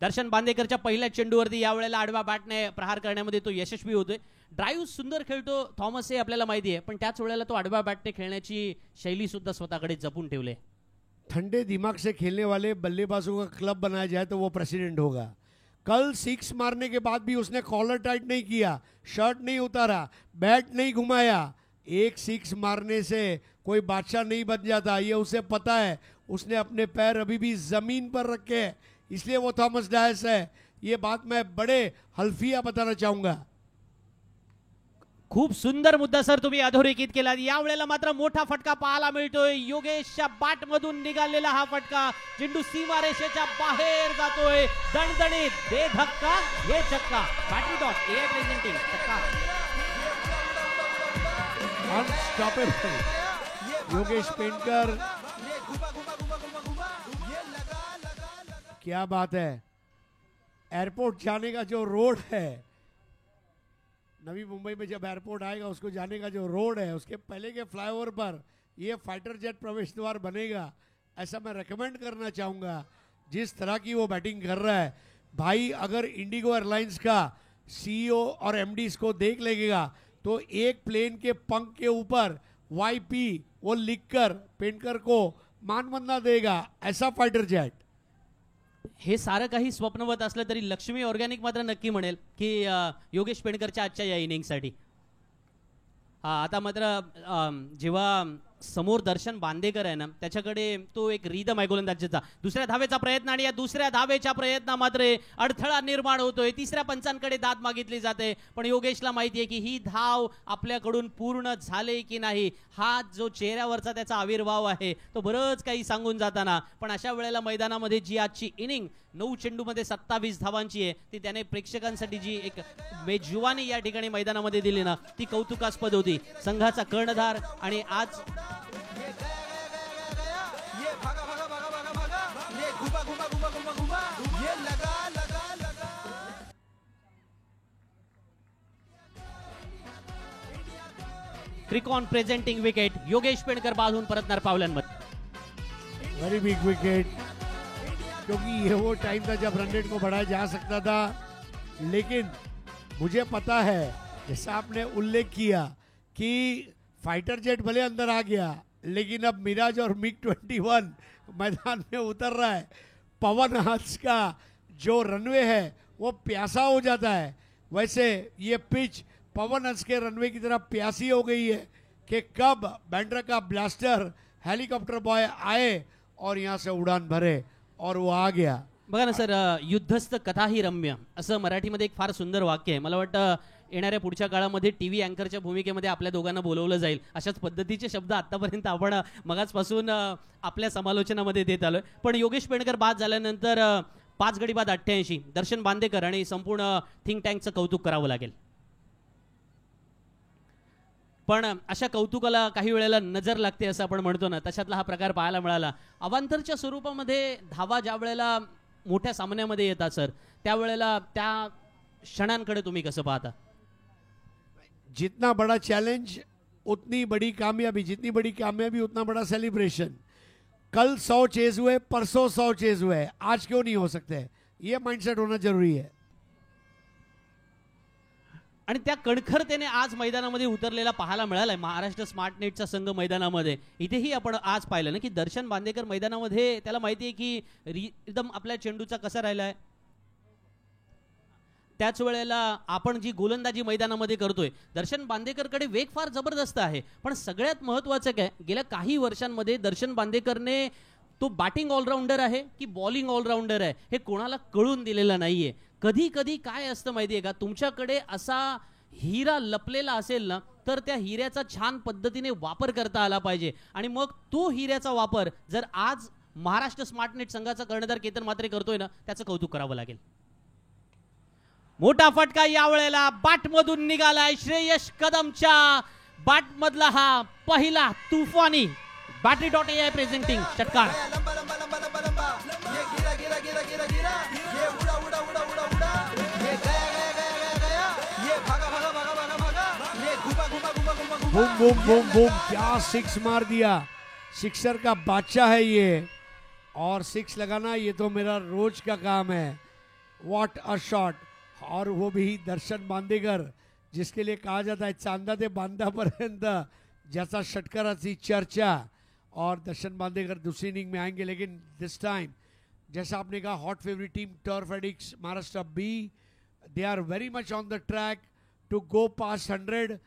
दर्शन बांदेकरच्या पहिल्या चेंडूवरती यावेळेला आडव्या बॅटने प्रहार करण्यामध्ये तो यशस्वी होतोय. ड्राईव्ह सुंदर खेळतो थॉमस हे आपल्याला माहिती आहे, पण त्याच वेळेला तो आडव्या बॅटने खेळण्याची शैली सुद्धा स्वतःकडे जपून ठेवले. ठंडे दिमाग से खेलने वाले बल्लेबाजों का क्लब बनाया जाए तो वो प्रेसिडेंट होगा. कल 6 मारने के बाद भी उसने कॉलर टाइट नहीं किया, शर्ट नहीं उतारा, बैट नहीं घुमाया. एक 6 मारने से कोई बादशाह नहीं बन जाता, ये उसे पता है. उसने अपने पैर अभी भी जमीन पर रखे हैं, इसलिए वो थॉमस डायस है. ये बात मैं बड़े हल्फिया बताना चाहूंगा. खूप सुंदर मुद्दा सर तुम्ही अधोरेखित केला. यावेळेला मात्र मोठा फटका पाहायला मिळतोय. योगेशच्या बॅट मधून निघालेला हा फटका चेंडू सीमारेषेच्या बाहेर जातोय. दणदणीत दे धक्का हे चक्का. Battery.ai प्रेझेंटिंग चक्का. Unstoppable Yogesh painter. क्या बात है. एयरपोर्ट जाने का जो रोड है, नवी मुंबई में जब एयरपोर्ट आएगा उसको जाने का जो रोड है, उसके पहले के फ्लाईओवर पर ये फाइटर जेट प्रवेश द्वार बनेगा. ऐसा मैं रेकमेंड करना चाहूँगा. जिस तरह की वो बैटिंग कर रहा है भाई, अगर इंडिगो एयरलाइंस का सीईओ और एमडी इसको देख लेगा तो एक प्लेन के पंख के ऊपर YP वो लिखकर पेंटर को मानवंदना देगा. ऐसा फाइटर जेट. हे सारं काही स्वप्नवत असलं तरी लक्ष्मी ऑर्गॅनिक मात्र नक्की म्हणेल की योगेश पेंडकरच्या आजच्या या इनिंगसाठी. आता मात्र जेव्हा समोर दर्शन बांदेकर आहे ना, त्याच्याकडे तो एक रिदम आहे गोलंदाजीचा. दुसऱ्या धावेचा प्रयत्न आणि या दुसऱ्या धावेच्या प्रयत्न मात्र अडथळा निर्माण होतोय. तिसऱ्या पंचांकडे दाद मागितली जाते, पण योगेशला माहिती आहे की ही धाव आपल्याकडून पूर्ण झाले की नाही. हा जो चेहऱ्यावरचा त्याचा आविर्भाव आहे तो बरंच काही सांगून जाताना, पण अशा वेळेला मैदानामध्ये जी आजची इनिंग 9 चेंडूमध्ये 27 धावांची आहे ती त्याने प्रेक्षकांसाठी जी एक मेजवानी या ठिकाणी मैदानामध्ये दिली ना, ती कौतुकास्पद होती. संघाचा कर्णधार आणि आज त्रिकोण प्रेझेंटिंग विकेट. योगेश पेंडकर बाजून परतणार पावलांमध्ये. वेरी बिग विकेट, क्योंकि ये वो टाइम था जब रन रेट को बढ़ाया जा सकता था. लेकिन मुझे पता है, जैसा आपने उल्लेख किया कि फाइटर जेट भले अंदर आ गया, लेकिन अब मिराज और MiG-21 मैदान में उतर रहा है. पवन हंस का जो रनवे है वो प्यासा हो जाता है. वैसे ये पिच पवन हंस के रनवे की तरह प्यासी हो गई है कि कब बैंड्रा का ब्लास्टर हेलीकॉप्टर बॉय आए और यहाँ से उड़ान भरे, और वो आ गया. बघा ना सर, युद्धस्थ कथा ही रम्य असं मराठीमध्ये एक फार सुंदर वाक्य आहे. मला वाटतं येणाऱ्या पुढच्या काळामध्ये टीव्ही अँकरच्या भूमिकेमध्ये आपल्या दोघांना बोलवलं जाईल. अशाच पद्धतीचे शब्द आतापर्यंत आपण मगाचपासून आपल्या समालोचनामध्ये देत आलोय. पण योगेश पेंडकर बाद झाल्यानंतर 5 गडी बाद 88 दर्शन बांदेकर आणि संपूर्ण थिंक टँकचं कौतुक करावं लागेल. पण अशा कौतुकाला काही वेळेला नजर लागते असं आपण म्हणतो ना, तशातला हा प्रकार पाहायला मिळाला. अवांतरच्या स्वरूपामध्ये धावा ज्या वेळेला मोठ्या सामन्यामध्ये येतात सर, त्यावेळेला त्या क्षणांकडे तुम्ही कसं पाहता? जितना बड़ा चैलेंज उतनी बड़ी कामयाबी, जितनी बड़ी कामयाबी उतना बड़ा सेलिब्रेशन. कल 100 चेज हुए, परसों 100 चेज हुए, आज क्यों नहीं हो सकते? ये माइंडसेट होना जरूरी है. आणि त्या कणखरतेने आज मैदानामध्ये उतरलेला पाहायला मिळालाय महाराष्ट्र स्मार्ट नेटचा संघ मैदानामध्ये. इथेही आपण आज पाहिलं ना की दर्शन बांदेकर मैदानामध्ये त्याला माहिती आहे की रिदम आपल्या चेंडूचा कसा राहिलाय. त्याच वेळेला आपण जी गोलंदाजी मैदानामध्ये करतोय, दर्शन बांदेकरकडे वेग फार जबरदस्त आहे. पण सगळ्यात महत्त्वाचं काय, गेल्या काही वर्षांमध्ये दर्शन बांदेकरने तो बॅटिंग ऑलराऊंडर आहे की बॉलिंग ऑलराऊंडर आहे हे कोणाला कळून दिलेलं नाहीये. कधी कधी काय असतं माहितीये का, तुमच्याकडे असा हिरा लपलेला असेल ना, तर त्या हिऱ्याचा छान पद्धतीने वापर करता आला पाहिजे. आणि मग तो हिऱ्याचा वापर जर आज महाराष्ट्र स्मार्टनेट संघाचा कर्णधार केतन म्हात्रे करतोय ना, त्याचं कौतुक करावं लागेल. मोठा फटका यावेळेला बॅटमधून निघालाय. श्रेयस कदमच्या बॅटमधला हा पहिला तुफानी Battery.ai प्रेझेंटिंग षटकार. बूम बूम बूम बूम, क्या 6 मार दिया. सिक्सर का बादशाह है ये, और 6 लगाना ये तो मेरा रोज का काम है. What a shot. और वो भी दर्शन बांदेकर, जिसके लिए कहा जाता है चांदा ते बांधापर्यंत ज्याचा षटकाराची चर्चा. और दर्शन बांदेकर दूसरी इनिंग में आएंगे, लेकिन दिस टाइम जैसा आपने कहा hot favourite team turf addicts Maharashtra B, they are very much on the track to go past 100.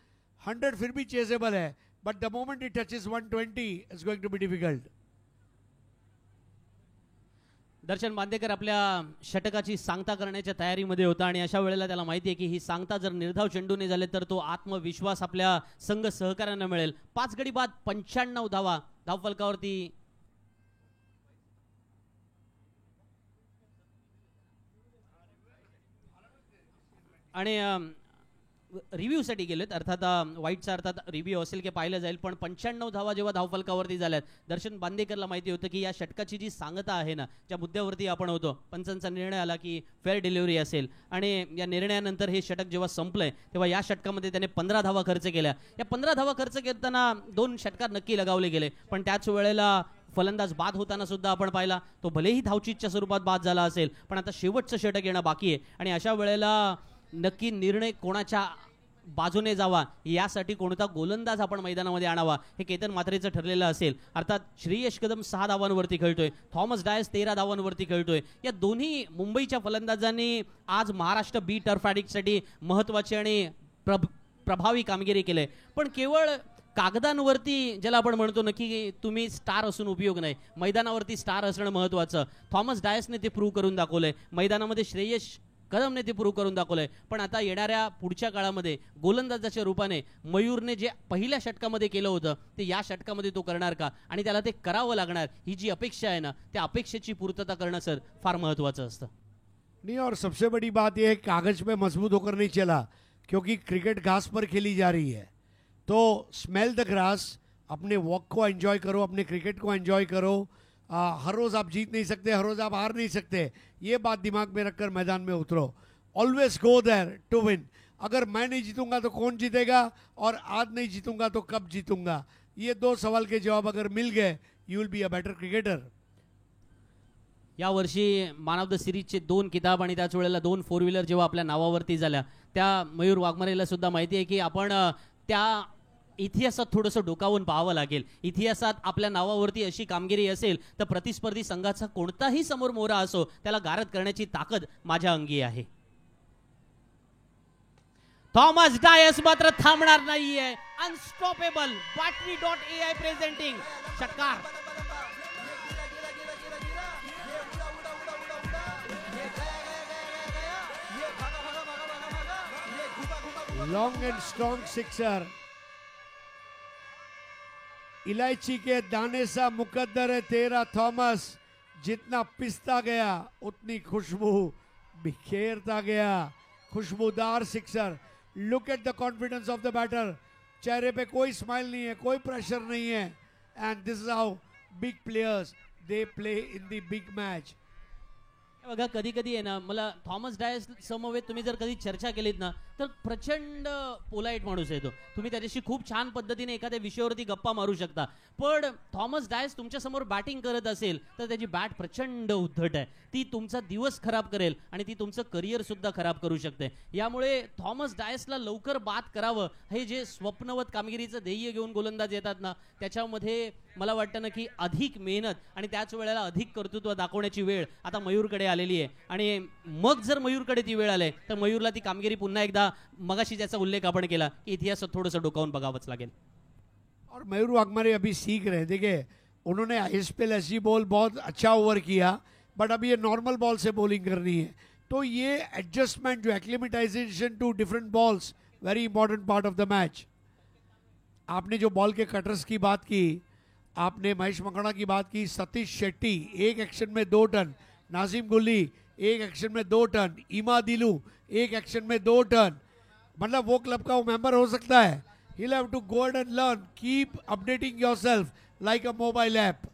100 फिर भी चेजेबल है, but the moment it touches 120 is going to be difficult. Darshan Bandekar आपल्या षटकाची सांगता करण्याच्या तयारीमध्ये होता आणि अशा वेळेला त्याला माहिती आहे की ही सांगता जर निर्धाव चेंडूने झाले तर तो आत्मविश्वास आपल्या संघ सहकार्यांना मिळेल. 5 गडी बाद 95 धावा धावफलकावरती. आणि रिव्ह्यू साठी गेलेत, अर्थात वाईटचा अर्थात रिव्ह्यू असेल की पाहिलं जाईल, पण 95 धावा जेव्हा धावफलकावरती झाल्यात, दर्शन बांदेकरला माहिती होतं की या षटकाची जी सांगता आहे ना, ज्या मुद्द्यावरती आपण होतो, पंचांचा निर्णय आला की फेअर डिलिव्हरी असेल आणि या निर्णयानंतर हे षटक जेव्हा संपलंय तेव्हा या षटकामध्ये त्याने 15 धावा खर्च केल्या. या 15 धावा खर्च करताना 2 षटकार नक्की लगावले गेले, पण त्याच वेळेला फलंदाज बाद होताना सुद्धा आपण पाहिला, तो भलेही धावचीच्या स्वरूपात बाद झाला असेल, पण आता शेवटचं षटक येणं बाकी आहे आणि अशा वेळेला नक्की निर्णय कोणाच्या बाजूने जावा यासाठी कोणता गोलंदाज आपण मैदानामध्ये आणावा हे केतन म्हात्रेचं ठरलेलं असेल. अर्थात श्रेयस कदम 6 धावांवरती खेळतोय, थॉमस डायस 13 धावांवरती खेळतोय. या दोन्ही मुंबईच्या फलंदाजांनी आज महाराष्ट्र बी टर्फ ॲडिक्टसाठी महत्त्वाची आणि प्रभावी कामगिरी केली, पण केवळ कागदांवरती ज्याला आपण म्हणतो ना की तुम्ही स्टार असून उपयोग नाही, मैदानावरती स्टार असणं महत्त्वाचं. थॉमस डायसने ते प्रूव्ह करून दाखवलंय, मैदानामध्ये श्रेयस कदमने ते प्रूव्ह करून दाखवलंय. पण आता येणाऱ्या पुढच्या काळामध्ये गोलंदाजाच्या रूपाने मयूरने जे पहिल्या षटकामध्ये केलं होतं ते या षटकामध्ये तो करणार का, आणि त्याला ते करावं लागणार, ही जी अपेक्षा आहे ना, त्या अपेक्षेची पूर्तता करणं सर फार महत्त्वाचं असतं. नहीं, और सबसे बड़ी बात यह है कागज पे मजबूत होकर नहीं चला, क्योंकि क्रिकेट घास पर खेली जा रही है. तो स्मेल द ग्रास, अपने वॉक को एंजॉय करो, अपने क्रिकेट को एंजॉय करो. हर रोज़ आप जीत नहीं सकते, हर रोज़ आप हार नहीं सकते, ये बात दिमाग में रखकर मैदान में उतरो. Always go there to win. अगर मैं नहीं जीतूंगा तो कौन जीतेगा, और आज नहीं जीतूंगा तो कब जीतूंगा, ये 2 सवाल के जवाब अगर मिल गए, you will be a better cricketer. या वर्षी मॅन ऑफ द सिरीजचे 2 किताब आणि त्याच वेळेला 2 4 व्हीलर जेव्हा आपल्या नावावरती झाल्या, त्या मयूर वाघमारेला सुद्धा माहिती आहे की आपण त्या इतिहासात थोडंसं डोकावून पाहावं लागेल. इतिहासात आपल्या नावावरती अशी कामगिरी असेल तर प्रतिस्पर्धी संघाचा कोणताही समोर मोहरा असो त्याला गारद करण्याची ताकद माझ्या अंगी आहे. थॉमस डायस मात्र थांबणार नाहीये. अनस्टॉपेबल. battery.ai प्रेझेंटिंग षटकार. Long end strong sixer. इलायची के दाने सा मुकद्दर है तेरा थॉमस, जितना पिसता गया उतनी खुशबू बिखेरता गया. खुशबूदार sixer. Look at the confidence of the batter. चेहरे पे कोई स्माइल नहीं है, कोई प्रेशर नहीं है. End this is how big players they play in the big match. बघा, कधी कधी आहे ना, मला थॉमस डायस समवेत तुम्ही जर कधी चर्चा केलीत ना तर प्रचंड पोलाइट माणूस आहे तो. तुम्ही त्याच्याशी खूप छान पद्धतीने एखाद्या विषयावरती गप्पा मारू शकता, पण थॉमस डायस तुमच्या समोर बॅटिंग करत असेल तर त्याची बॅट प्रचंड उद्धट आहे. ती तुमचा दिवस खराब करेल आणि ती तुमचं करिअर सुद्धा खराब करू शकते. यामुळे थॉमस डायसला लवकर बाद करावं, हे जे स्वप्नवत कामगिरीचं ध्येय घेऊन गोलंदाज येतात ना, त्याच्यामध्ये मला वाटतं ना की अधिक मेहनत आणि त्याच वेळेला अधिक कर्तृत्व दाखवण्याची वेळ आता मयूरकडे आलेली आहे. आणि मग जर मयूरकडे ती वेळ आली तर मयूरला ती कामगिरी पुन्हा एकदा मगाशी ज्याचा उल्लेख आपण केला की इतिहासात थोडंसं डोकावून बघावंच लागेल. और मयूर वाघमारे अभी सीख रहे हैं. देखिए, उन्होंने आईएसपीएल ऐसी बॉल बहुत अच्छा ओवर किया, बट अभी ये नॉर्मल बॉल से बॉलिंग करनी है. तो ये एडजस्टमेंट, जो acclimatisation to different balls, very important part of the match. आपने जो बॉल के कटर्स की बात की, आपने महेश मकड़ा की बात की, सतीश शेट्टी एक एक्शन में 2 टन, नाजिम गुल्ली एक एक्शन में 2 टन, इमा दिलू एक एक्शन में 2 टन. मतलब वो क्लब का वो मेंबर हो सकता है. He'll have to go ahead and learn. Keep updating yourself like a mobile app.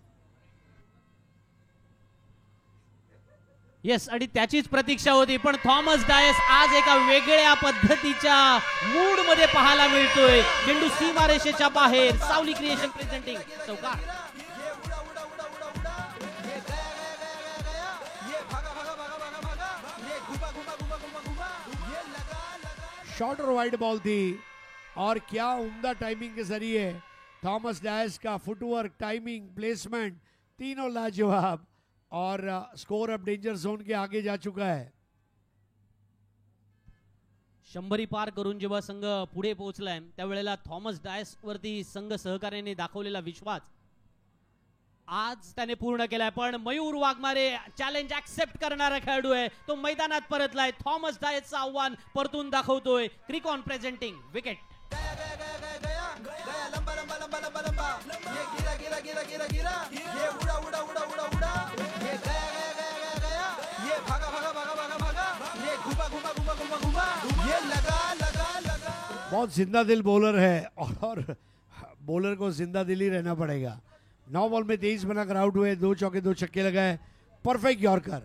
Yes, आणि त्याचीच प्रतीक्षा होती, पण थॉमस डायस आज एका वेगळ्या पद्धतीच्या मूड मध्ये पाहायला मिळतोय. चेंडू सीमारेषेच्या बाहेर. सावली क्रिएशन प्रेझेंटिंग चौकार. ये शॉर्ट और वाइड बॉल थी और क्या उम्दा टाइमिंग के जरिए थॉमस डायस का फुटवर्क, टाइमिंग, प्लेसमेंट तीनों लाजवाब और स्कोर अब डेंजर जोन के आगे जा चुका है. 100 पार करून जेव्हा संघ पुढे पोहोचलाय त्यावेळेला थॉमस डायस वरती संघ सहकार्याने दाखवलेला विश्वास आज त्याने पूर्ण केलाय. पण मयूर वाघमारे चॅलेंज ऍक्सेप्ट करणारा खेळाडू आहे, तो मैदानात परतलाय. थॉमस डायसचं आव्हान परतून दाखवतोय. क्रिकॉन प्रेझेंटिंग विकेट. लंबा लंबा लंबा लंबा लंबा ये गिरा गिरा गिरा गिरा गिरा ये उड़ा उड़ा उड़ा उड़ा उड़ा ये गया गया गया गया गया ये भागा भागा भागा भागा भागा ये घुमा घुमा घुमा घुमा घुमा ये लगा लगा लगा. बहुत जिंदा दिल बॉलर है और बॉलर को जिंदा दिल ही रहना पड़ेगा. 9 बॉल में 23 बनाकर आउट हुए, 2 चौके 2 छक्के लगाए. Perfect yorker.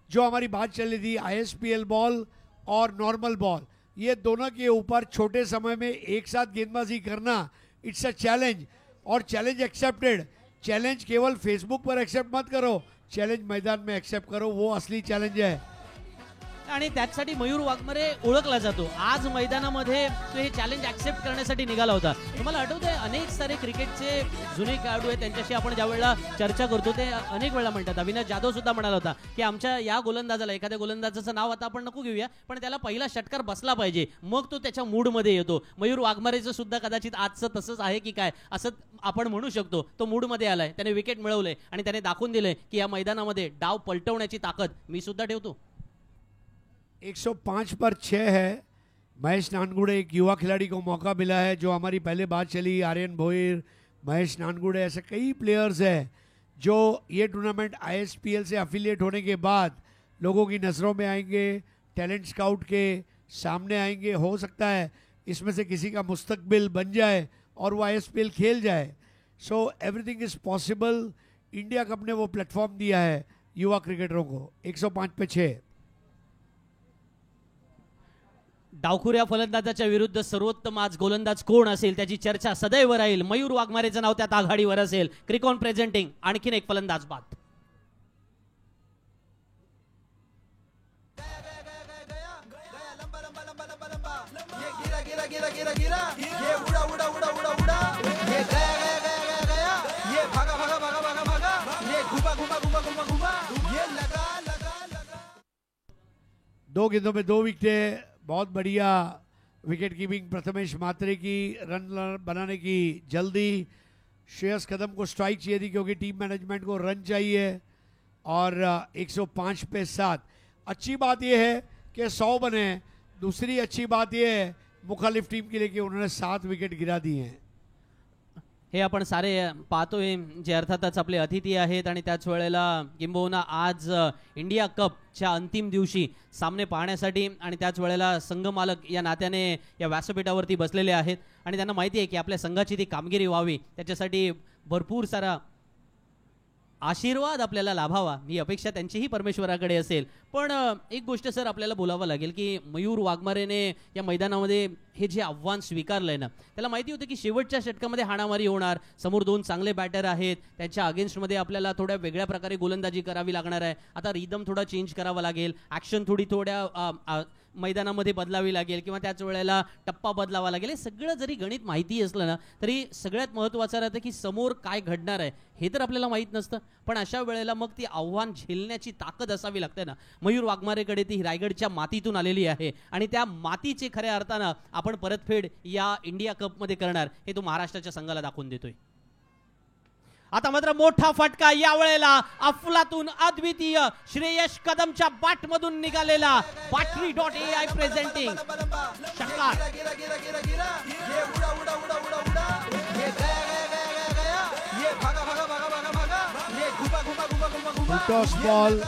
जो हमारी बात चल रही थी ISPL बॉल और नॉर्मल बॉल, ये दोनों के ऊपर छोटे समय में एक साथ गेंदबाजी करना इट्स अ चैलेंज और चैलेंज एक्सेप्टेड. चैलेंज केवल फेसबुक पर एक्सेप्ट मत करो, चैलेंज मैदान में एक्सेप्ट करो, वो असली चैलेंज है. आणि त्यासाठी मयूर वाघमारे ओळखला जातो. आज मैदानामध्ये तो हे चॅलेंज ऍक्सेप्ट करण्यासाठी निघाला होता. तुम्हाला आठवतंय अनेक सारे क्रिकेटचे जुने खेळाडू आहेत त्यांच्याशी आपण ज्या वेळेला चर्चा करतो ते अनेक वेळा म्हणतात. अविनाश जाधव सुद्धा म्हणाला होता की आमच्या या गोलंदाजाला, एखाद्या गोलंदाजाचं नाव आता आपण नको घेऊया, पण त्याला पहिला षटकार बसला पाहिजे मग तो त्याच्या मूडमध्ये येतो. मयूर वाघमारेचं सुद्धा कदाचित आजचं तसंच आहे की काय असं आपण म्हणू शकतो. तो मूडमध्ये आलाय, त्याने विकेट मिळवलंय आणि त्याने दाखवून दिलंय की या मैदानामध्ये डाव पलटवण्याची ताकद मी सुद्धा ठेवतो. 105 पर 6 है. महेश नानगुड़े एक युवा खिलाड़ी को मौका मिला है. जो हमारी पहले बात चली, आर्यन भोईर, महेश नानगुड़े, ऐसे कई प्लेयर्स हैं जो ये टूर्नामेंट ISPL से अफिलिएट होने के बाद लोगों की नज़रों में आएंगे, टैलेंट स्काउट के सामने आएंगे. हो सकता है इसमें से किसी का मुस्तकबिल बन जाए और वो ISPL खेल जाए. So everything is possible. India cup ने वो प्लेटफॉर्म दिया है युवा क्रिकेटरों को. 105 पे 6. डावखुऱ्या फलंदाजाच्या विरुद्ध सर्वोत्तम आज गोलंदाज कोण असेल त्याची चर्चा सदैव राहील. मयूर वाघमारेचं नाव त्यात आघाडीवर असेल. क्रिकॉन प्रेझेंटिंग आणखीन एक फलंदाज बाद. ये गिरा गिरा गिरा गिरा गिरा ये उड़ा उड़ा उड़ा उड़ा उड़ा ये गया गया गया गया गया ये भागा भागा भागा भागा भागा ये घुमा घुमा घुमा घुमा घुमा ये लगा लगा लगा. 2 गेंदों में 2 विकेटें. बहुत बढ़िया विकेट कीपिंग प्रथमेश मात्रे की. रन बनाने की जल्दी. श्रेयस कदम को स्ट्राइक चाहिए थी क्योंकि टीम मैनेजमेंट को रन चाहिए. और 105 पे 7. अच्छी बात यह है कि 100 बने. दूसरी अच्छी बात यह है मुखालिफ टीम के लिए कि उन्होंने 7 विकेट गिरा दिए हैं. हे आपण सारे पाहतोय जे अर्थातच आपले अतिथी आहेत आणि त्याच वेळेला किंबहुना आज इंडिया कपच्या अंतिम दिवशी सामने पाहण्यासाठी आणि त्याच वेळेला संघ मालक या नात्याने या व्यासपीठावरती बसलेले आहेत आणि त्यांना माहिती आहे की आपल्या संघाची ती कामगिरी व्हावी त्याच्यासाठी भरपूर सारा आशीर्वाद आपल्याला लाभावा ही अपेक्षा त्यांचीही परमेश्वराकडे असेल. पण एक गोष्ट सर आपल्याला बोलावं लागेल की मयूर वाघमारेने या मैदानामध्ये हे जे आव्हान स्वीकारलंय ना, त्याला माहिती होतं की शेवटच्या षटकामध्ये हाणामारी होणार. समोर 2 चांगले बॅटर आहेत, त्यांच्या अगेन्स्टमध्ये आपल्याला थोड्या वेगळ्या प्रकारे गोलंदाजी करावी लागणार आहे. आता रिदम थोडा चेंज करावा लागेल, ॲक्शन थोड्या मैदानामध्ये बदलावी लागेल किंवा त्याच वेळेला टप्पा बदलावा लागेल. हे सगळं जरी गणित माहिती असलं ना तरी सगळ्यात महत्त्वाचं राहतं की समोर काय घडणार आहे हे तर आपल्याला माहीत नसतं. पण अशा वेळेला मग ती आव्हान झेलण्याची ताकद असावी लागते ना. मयूर वाघमारेकडे ती रायगडच्या मातीतून आलेली आहे आणि त्या मातीचे खऱ्या अर्थानं आपण परतफेड या इंडिया कपमध्ये करणार हे तो महाराष्ट्राच्या संघाला दाखवून देतोय. आता मात्र मोठा फटका या वेळेला अफलातून अद्वितीय श्रेयस कदमच्या बॅटमधून निघालेला. battery.ai प्रेझेंटिंग षटकार. गिरा गिरा गिरा गिरा ये उड़ा उड़ा उड़ा उड़ा उड़ा ये गया गया गया गया गया ये भागा भागा भागा भागा भागा ये घुमा घुमा घुमा घुमा घुमा टॉस बॉल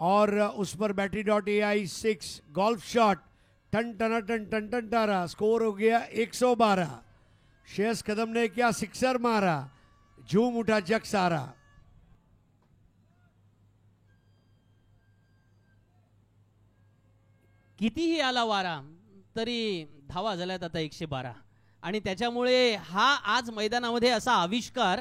और उस पर battery.ai 6 गोल्फ शॉट. टन टन टन टन टन टारा. स्कोर हो गया 112. श्रेयस कदम ने क्या सिक्सर मारा. झूम उठा जग सारा. कितीही आला वारा तरी धावा झाल्यात आता 112 आणि त्याच्यामुळे हा आज मैदानामध्ये असा आविष्कार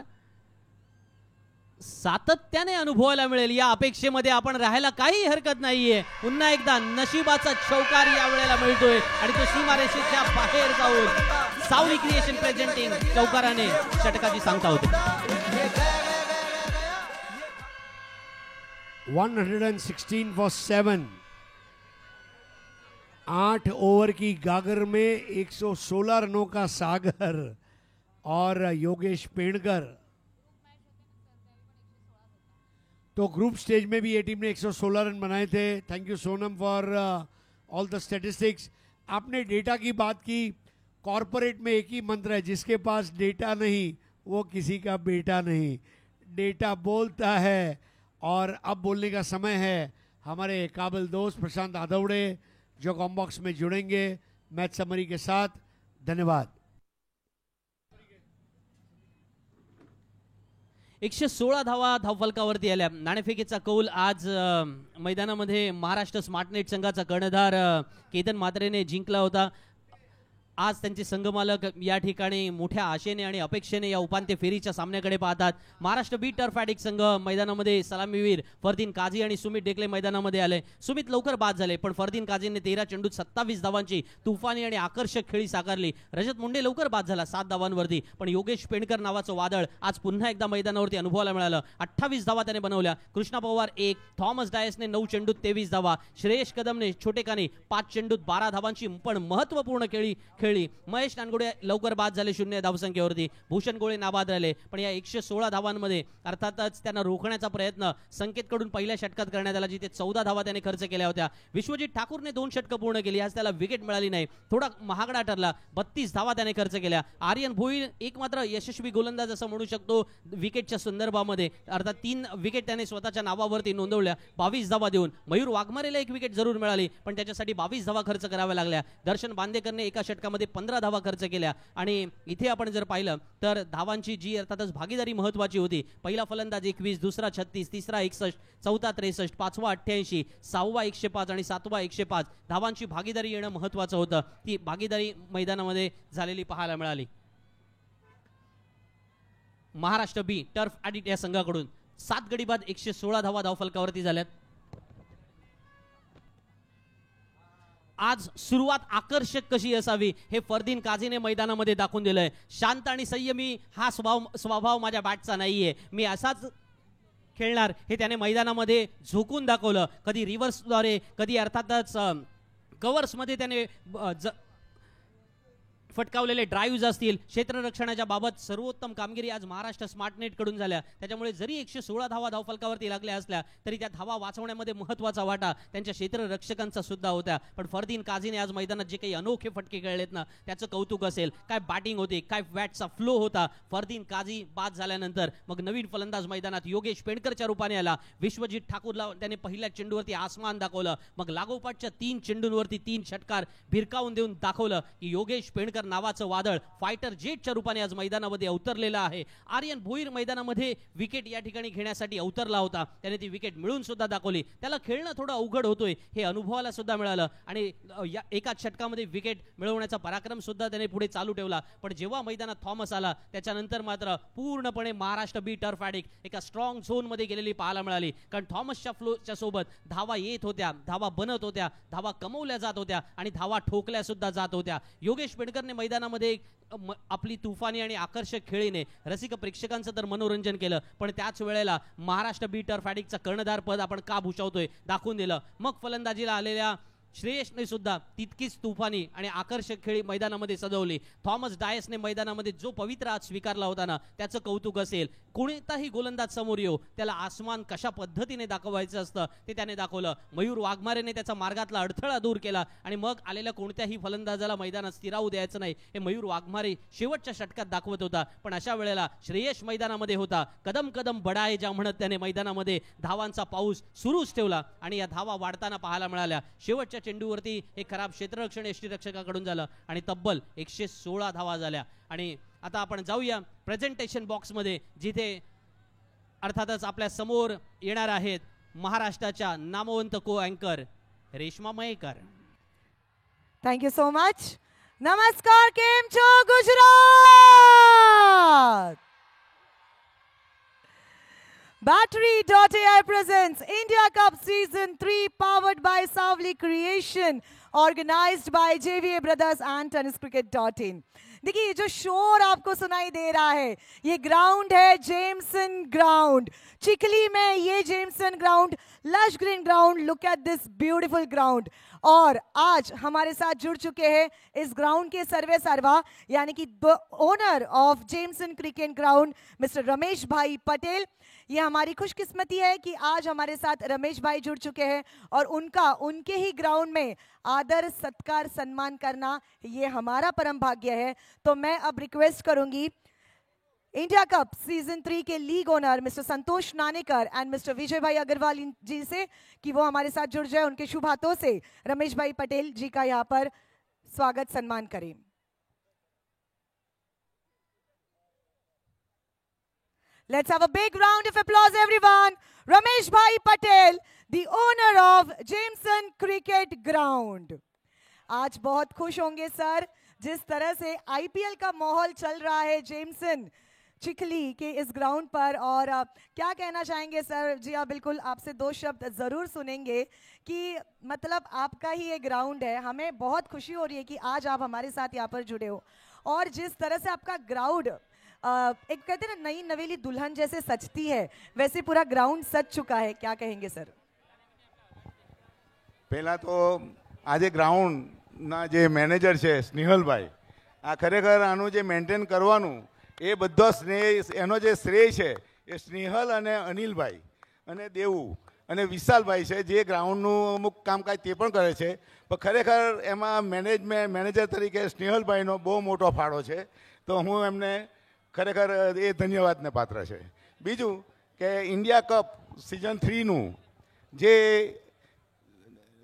सातत्याने अनुभवायला मिळेल या अपेक्षेमध्ये आपण राहायला काही हरकत नाहीये. पुन्हा एकदा नशिबाचा चौकार या वेळेला मिळतोय आणि तो सीमारेषेच्या बाहेर जाऊन सावली क्रिएशन प्रेझेंटिंग चौकाराने षटकाची सांगता होते. 116 फॉर 7. 8 ओवर की गागर में 116 रनों का सागर और योगेश पेड़कर. तो ग्रुप स्टेज में भी ये टीम ने 116 रन बनाए थे. Thank you Sonam for all the statistics. आपने डेटा की बात की. कॉरपोरेट में एक ही मंत्र है, जिसके पास डेटा नहीं वो किसी का बेटा नहीं. डेटा बोलता है और अब बोलने का समय है. हमारे काबिल दोस्त प्रशांत आदवड़े जो कॉम्बॉक्स में जुड़ेंगे मैच समरी के साथ. धन्यवाद. 116 धावा धावफलकावरती आल्या. नाणेफेकीचा कौल आज मैदानामध्ये महाराष्ट्र स्मार्टनेट संघाचा कर्णधार केतन म्हात्रेने जिंकला होता. आज त्यांचे संघमालक या ठिकाणी मोठ्या आशेने आणि अपेक्षेने या उपांत्य फेरीच्या सामन्याकडे पाहतात. महाराष्ट्र बी टर्फ ॲडिक्ट संघ मैदानामध्ये सलामीवीर फरदीन काझी आणि सुमित डेकले मैदानामध्ये आले. सुमित लवकर बाद झाले, पण फरदीन काझीने 13 चेंडूत 27 धावांची तुफानी आणि आकर्षक खेळी साकारली. रजत मुंडे लवकर बाद झाला 7 धावांवरती, पण योगेश पेंडकर नावाचं वादळ आज पुन्हा एकदा मैदानावरती अनुभवायला मिळालं. 28 धावा त्याने बनवल्या. कृष्णा पवार 1, थॉमस डायसने 9 चेंडूत 23 धावा, श्रेयश कदमने छोटेकानी 5 चेंडूत 12 धावांची पण महत्त्वपूर्ण खेळी. महेश नानगोडे लवकर बाद झाले 0 धावसंख्येवरती. भूषण गोळे नाबाद राहिले, पण या 116 धावांमध्ये अर्थातच त्यांना रोखण्याचा प्रयत्न संकेतकडून पहिल्या षटकात करण्यात आला, जिथे 14 धावा त्याने खर्च केल्या होत्या. विश्वजित ठाकूरने 2 षटकं पूर्ण केली. आज त्याला विकेट मिळाली नाही, थोडा महागडा ठरला. 32 धावा त्याने खर्च केल्या. आर्यन भोईर एक मात्र यशस्वी गोलंदाज असं म्हणू शकतो विकेटच्या संदर्भामध्ये. अर्थात 3 विकेट त्याने स्वतःच्या नावावरती नोंदवल्या 22 धावा देऊन. मयूर वाघमारेला 1 विकेट जरूर मिळाली, पण त्याच्यासाठी 22 धावा खर्च कराव्या लागल्या. दर्शन बांदेकरने एका षटकामध्ये 15 धावा खर्च केल्या. आणि इथे आपण जर पाहिलं तर धावांची जी अर्थातच भागीदारी महत्वाची होती. पहिला फलंदाज 21, दुसरा 36, तिसरा 61, चौथा 63, पाचवा 88, 6वा 105 आणि 7वा 105 धावांची भागीदारी येणं महत्वाचं होतं. ती भागीदारी मैदानामध्ये झालेली पाहायला मिळाली. महाराष्ट्र बी टर्फ ॲडिक्ट या संघाकडून 7 गडी बाद 116 धावा धावफलकावरती झाल्यात. आज सुरुवात आकर्षक कशी असावी हे फरदीन काझीने मैदानामध्ये दाखवून दिलंय. शांत आणि संयमी हा स्वभाव माझ्या बॅटचा नाहीये, मी असाच खेळणार हे त्याने मैदानामध्ये झोकून दाखवलं. कधी रिव्हर्सद्वारे, कधी अर्थातच कव्हर्समध्ये त्याने फटकावलेले ड्राईव्हज असतील. क्षेत्ररक्षणाच्या बाबत सर्वोत्तम कामगिरी आज महाराष्ट्र स्मार्टनेट कडून झाल्या. त्याच्यामुळे जरी 116 धावा धावफलकावरती लागल्या असल्या तरी त्या धावा वाचवण्यामध्ये महत्त्वाचा वाटा त्यांच्या क्षेत्ररक्षकांचा सुद्धा होता. पण फरदीन काझीने आज मैदानात जे काही अनोखे फटके खेळलेत ना, त्याचं कौतुक असेल. काय बॅटिंग होती, काय बॅटचा फ्लो होता. फरदीन काझी बाद झाल्यानंतर मग नवीन फलंदाज मैदानात योगेश पेंडकरच्या रूपाने आला. विश्वजित ठाकूरला त्याने पहिल्या चेंडूवरती आसमान दाखवलं. मग लागोपाठच्या 3 चेंडूंवरती 3 षटकार भिरकावून देऊन दाखवलं की योगेश पेंडकर नावाचं वादळ फायटर जेटच्या रूपाने आज मैदानामध्ये अवतरलेलं आहे. आर्यन भोईर मैदानामध्ये विकेट या ठिकाणी घेण्यासाठी अवतरला होता. त्याने ती विकेट मिळून सुद्धा दाखवली. त्याला खेळणं थोडं अवघड होतोय हे अनुभवायला सुद्धा मिळालं आणि या एकाच षटकामध्ये विकेट मिळवण्याचा पराक्रम सुद्धा त्याने पुढे चालू ठेवला. पण जेव्हा मैदानात थॉमस आला त्याच्यानंतर मात्र पूर्णपणे महाराष्ट्र बी टर्फ ॲडिक्ट एका स्ट्रॉंग झोन मध्ये गेलेली पाहायला मिळाली. कारण थॉमसच्या फ्लोच्या सोबत धावा येत होत्या, धावा बनत होत्या, धावा कमवल्या जात होत्या आणि धावा ठोकल्या सुद्धा जात होत्या. योगेश पेंडकरने मैदानामध्ये आपली तुफानी आणि आकर्षक खेळीने रसिक प्रेक्षकांचं तर मनोरंजन केलं, पण त्याच वेळेला महाराष्ट्र बी टर्फ ॲडिक्टचा कर्णधार पद आपण का भूषवतोय दाखवून दिलं. मग फलंदाजीला आलेल्या श्रेयसने सुद्धा तितकीच तुफानी आणि आकर्षक खेळी मैदानामध्ये सजवली. थॉमस डायसने मैदानामध्ये जो पवित्र आज स्वीकारला होता ना, त्याचं कौतुक असेल. कोणताही गोलंदाज समोर येऊ त्याला आसमान कशा पद्धतीने दाखवायचं असतं ते त्याने दाखवलं. मयूर वाघमारेने त्याचा मार्गातला अडथळा दूर केला आणि मग आलेल्या कोणत्याही फलंदाजाला मैदानात स्थिरावू द्यायचं नाही हे मयूर वाघमारे शेवटच्या षटकात दाखवत होता. पण अशा वेळेला श्रेयस मैदानामध्ये होता. कदम कदम बडाए ज्या म्हणत त्याने मैदानामध्ये धावांचा पाऊस सुरूच ठेवला आणि या धावा वाढताना पाहायला मिळाल्या. शेवटच्या चेंडूवरती एक खराब क्षेत्ररक्षण यष्टीरक्षकाकडून झालं आणि तब्बल 116 धावा झाल्या. आणि आता आपण जाऊया प्रेझेंटेशन बॉक्समध्ये, जिथे अर्थातच आपल्या समोर येणार आहेत महाराष्ट्राच्या नामवंत को अँकर Reshma Mayekar. Thank you so much. नमस्कार, केम छो Gujarat. Battery.ai presents India Cup Season 3 powered by Savli Creation, organized by JVA Brothers and tenniscricket.in. देखिए ये जो शोर आपको सुनाई दे रहा है ये ग्राउंड है जेमसन ग्राउंड चिखली में। ये Jameson ground lush green ground, look at this beautiful ground. और आज हमारे साथ जुड़ चुके हैं इस ग्राउंड के सर्वे सर्वा यानी कि owner of Jameson cricket ground mister Ramesh bhai Patel. ये हमारी खुशकिस्मती है कि आज हमारे साथ रमेश भाई जुड़ चुके हैं और उनके ही ग्राउंड में आदर सत्कार सम्मान करना ये हमारा परम भाग्य है। तो मैं अब रिक्वेस्ट करूंगी इंडिया कप सीजन 3 के league owner mister Santosh Nanekar and mister Vijay भाई अग्रवाल जी से कि वो हमारे साथ जुड़ जाए। उनके शुभ हाथों से रमेश भाई पटेल जी का यहाँ पर स्वागत सम्मान करें। Let's have a big round of applause, everyone. Ramesh Bhai Patel, the owner of Jameson Cricket Ground. आज बहुत खुश होंगे सर, जिस तरह से आईपीएल का माहौल चल रहा है जेमसन चिखली के इस ग्राउंड पर। और क्या कहना चाहेंगे सर? जी हाँ, बिल्कुल आपसे दो शब्द ज़रूर सुनेंगे कि मतलब आपका ही ये ग्राउंड है। हमें बहुत खुशी हो रही है कि आज आप हमारे साथ यहाँ पर जुड़े हो और जिस तरह से आपका ग्राउंड एक कहते हैं ना नई नवेली दुल्हन जैसे सजती है वैसे पूरा ग्राउंड सज चुका है। क्या कहेंगे सर? પહેલાં તો આજે ગ્રાઉન્ડના જે મેનેજર છે સ્નેહલભાઈ, આ ખરેખર આનું જે મેન્ટેન કરવાનું એ બધો એનો જે શ્રેય છે એ સ્નેહલ અને અનિલભાઈ અને દેવું અને વિશાલભાઈ છે જે ગ્રાઉન્ડનું અમુક કામકાજ તે પણ કરે છે। પણ ખરેખર એમાં મેનેજર તરીકે સ્નેહલભાઈનો બહુ મોટો ફાળો છે, તો હું એમને ખરેખર એ ધન્યવાદને પાત્ર છે। બીજું કે ઇન્ડિયા કપ સિઝન 3નું જે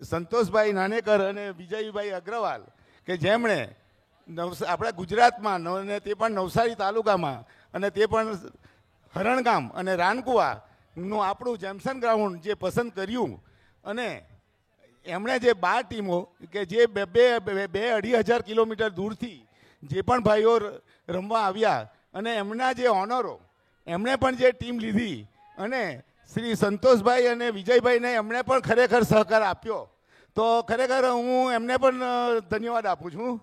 સંતોષભાઈ નાનેકર અને વિજયભાઈ અગ્રવાલ કે જેમણે આપણા ગુજરાતમાં અને તે પણ નવસારી તાલુકામાં અને તે પણ હરણગામ અને રાનકુવાનું આપણું જેમસન ગ્રાઉન્ડ જે પસંદ કર્યું અને એમણે જે 12 ટીમો કે જે બે અઢી હજાર કિલોમીટર દૂરથી જે પણ ભાઈઓ રમવા આવ્યા અને એમના જે ઓનરો એમણે પણ જે ટીમ લીધી અને શ્રી સંતોષભાઈ અને વિજયભાઈને એમણે પણ ખરેખર સહકાર આપ્યો, તો ખરેખર હું એમને પણ ધન્યવાદ આપું છું।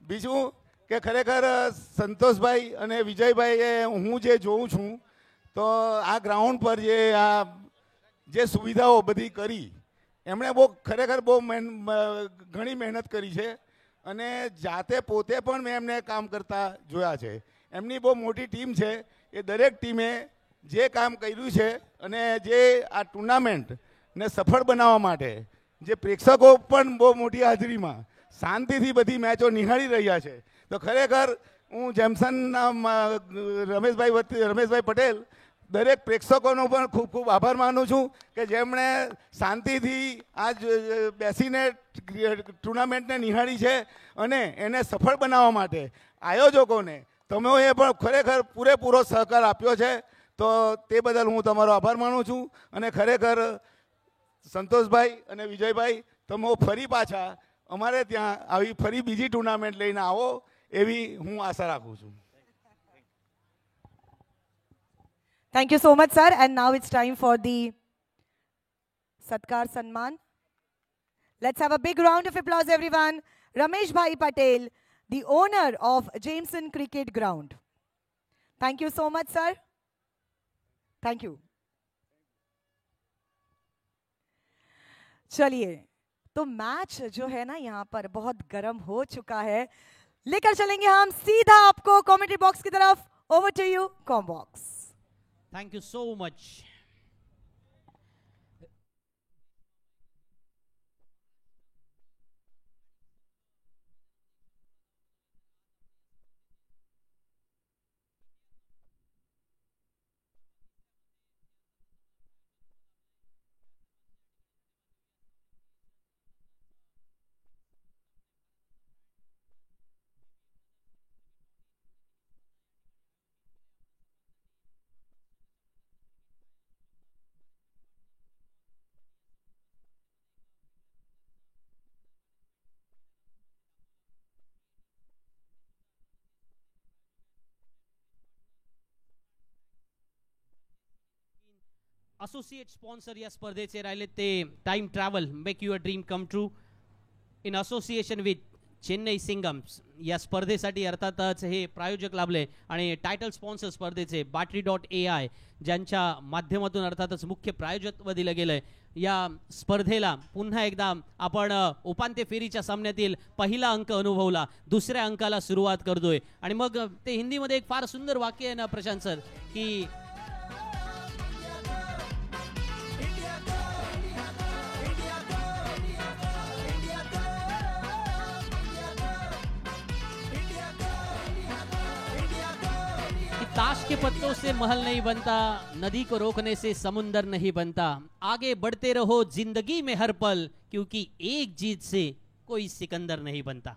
બીજું કે ખરેખર સંતોષભાઈ અને વિજયભાઈએ હું જે જોઉં છું તો આ ગ્રાઉન્ડ પર જે સુવિધાઓ બધી કરી એમણે ખરેખર બહુ ઘણી મહેનત કરી છે અને જાતે પોતે પણ મેં એમને કામ કરતા જોયા છે। એમની બહુ મોટી ટીમ છે, એ દરેક ટીમે જે કામ કર્યું છે અને જે આ ટુર્નામેન્ટને સફળ બનાવવા માટે જે પ્રેક્ષકો પણ બહુ મોટી હાજરીમાં શાંતિથી બધી મેચો નિહાળી રહ્યા છે, તો ખરેખર હું જેમસનના રમેશભાઈ પટેલ દરેક પ્રેક્ષકોનો પણ ખૂબ ખૂબ આભાર માનું છું કે જેમણે શાંતિથી આજ બેસીને ટુર્નામેન્ટને નિહાળી છે અને એને સફળ બનાવવા માટે આયોજકોને તમેએ પણ ખરેખર પૂરેપૂરો સહકાર આપ્યો છે, તો તે બદલ હું તમારો આભાર માનું છું। અને ખરેખર સંતોષભાઈ અને વિજયભાઈ તમે ફરી પાછા અમારે ત્યાં આવી ફરી બીજી ટુર્નામેન્ટ લઈને આવો એવી હું આશા રાખું છું। Thank you so much, sir. And now it's time for the Satkar Sanman. Let's have a big round of applause, everyone. Ramesh Bhai Patel, the owner of Jameson Cricket Ground. Thank you so much, sir. Thank you. चलिए, तो match जो है ना यहाँ पर बहुत गर्म हो चुका है। लेकर चलेंगे हम सीधा आपको कमेंट्री बॉक्स की तरफ। Over to you, com box. Thank you so much. Associate sponsor या स्पर्धेचे राहिले ते time travel make your dream come true in association with Chennai Singams. या स्पर्धेसाठी अर्थातच हे प्रायोजक लाभले आणि टायटल स्पॉन्सर स्पर्धेचे battery.ai ज्यांच्या माध्यमातून अर्थातच मुख्य प्रायोजकत्व दिलं गेलंय. या स्पर्धेला पुन्हा एकदा आपण उपांत्य फेरीच्या सामन्यातील पहिला अंक अनुभवला, दुसऱ्या अंकाला सुरुवात करतोय आणि मग ते हिंदीमध्ये एक फार सुंदर वाक्य आहे ना प्रशांत सर, की ताश के पत्तों से महल नहीं बनता, नदी को रोकने से समुंदर नहीं बनता, आगे बढ़ते रहो जिंदगी में हर पल, क्योंकि एक जीत से कोई सिकंदर नहीं बनता.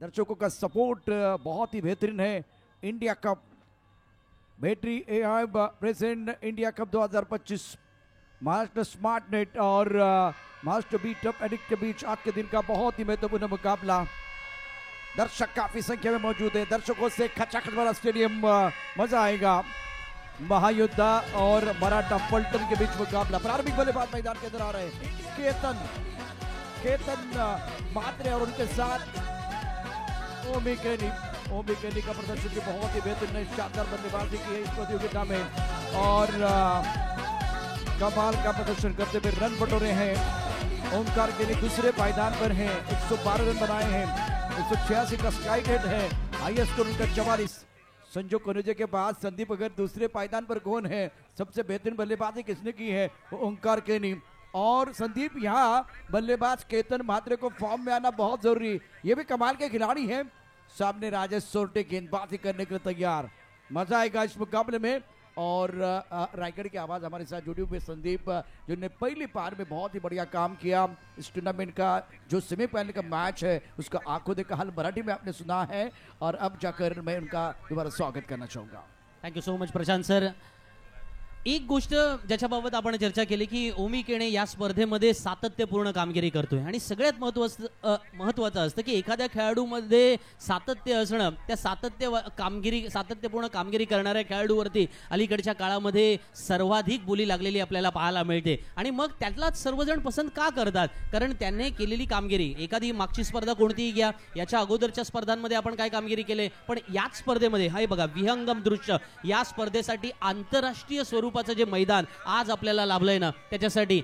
दर्शकों का सपोर्ट बहुत ही बेहतरीन है. India cup battery.ai present India cup 2025 Maharashtra smart net और महाराष्ट्र बीट अप एडिक्ट के बीच आज के दिन का बहुत ही महत्वपूर्ण मुकाबला. दर्शक काफी संख्या में मौजूद है. दर्शकों से खचाखच वाला स्टेडियम, मजा आएगा. महायोद्धा और मराठा पलटन के बीच मुकाबला. प्रारंभिक बल्लेबाज मैदान के अंदर आ रहे हैं केतन मात्रे और उनके साथ ओमी केनी का प्रदर्शन भी बहुत ही बेहतरीन है. शानदार बल्लेबाजी की है इस प्रतियोगिता में और कमाल का प्रदर्शन करते हुए रन बटोरे हैं. ओमकार केनी दूसरे पायदान पर हैं, 112 रन बनाए हैं. 186 का स्ट्राइक रेट है, हाईएस्ट स्कोर उनका 44. संजू कनुजे के बाद संदीप अगर दूसरे पायदान पर कौन है, सबसे बेहतरीन बल्लेबाजी किसने की है, वो ओमकार केनी. और संदीप यहाँ बल्लेबाज केतन मात्रे को फॉर्म में आना बहुत जरूरी. ये भी कमाल के खिलाड़ी हैं. सामने राजेश सोरटे गेंदबाजी करने के लिए तैयार. मजा आएगा इस मुकाबले में. और रायगढ़ की आवाज हमारे साथ जुड़ी हुई संदीप, जिन्होंने पहली पार में बहुत ही बढ़िया काम किया. इस टूर्नामेंट का जो सेमीफाइनल का मैच है उसका आंखों देखा हाल मराठी में आपने सुना है और अब जाकर मैं उनका दोबारा स्वागत करना चाहूंगा. Thank you so much Prashant sir. एक गोष्ट ज्याच्याबाबत आपण चर्चा केली की ओमी केणे या स्पर्धेमध्ये सातत्यपूर्ण कामगिरी करतोय आणि सगळ्यात महत्त्वाचं असतं की एखाद्या खेळाडूमध्ये सातत्य असणं, त्या सातत्यपूर्ण कामगिरी करणाऱ्या खेळाडूवरती अलीकडच्या काळामध्ये सर्वाधिक बोली लागलेली आपल्याला पाहायला मिळते. आणि मग त्यातलाच सर्वजण पसंत का करतात, कारण त्यांनी केलेली कामगिरी. एखादी मागची स्पर्धा कोणतीही घ्या, याच्या अगोदरच्या स्पर्धांमध्ये आपण काय कामगिरी केले, पण याच स्पर्धेमध्ये हाय बघा विहंगम दृश्य, या स्पर्धेसाठी आंतरराष्ट्रीय स्वरूपाचं जे मैदान आज आपल्याला लाभलंय ना, त्याच्यासाठी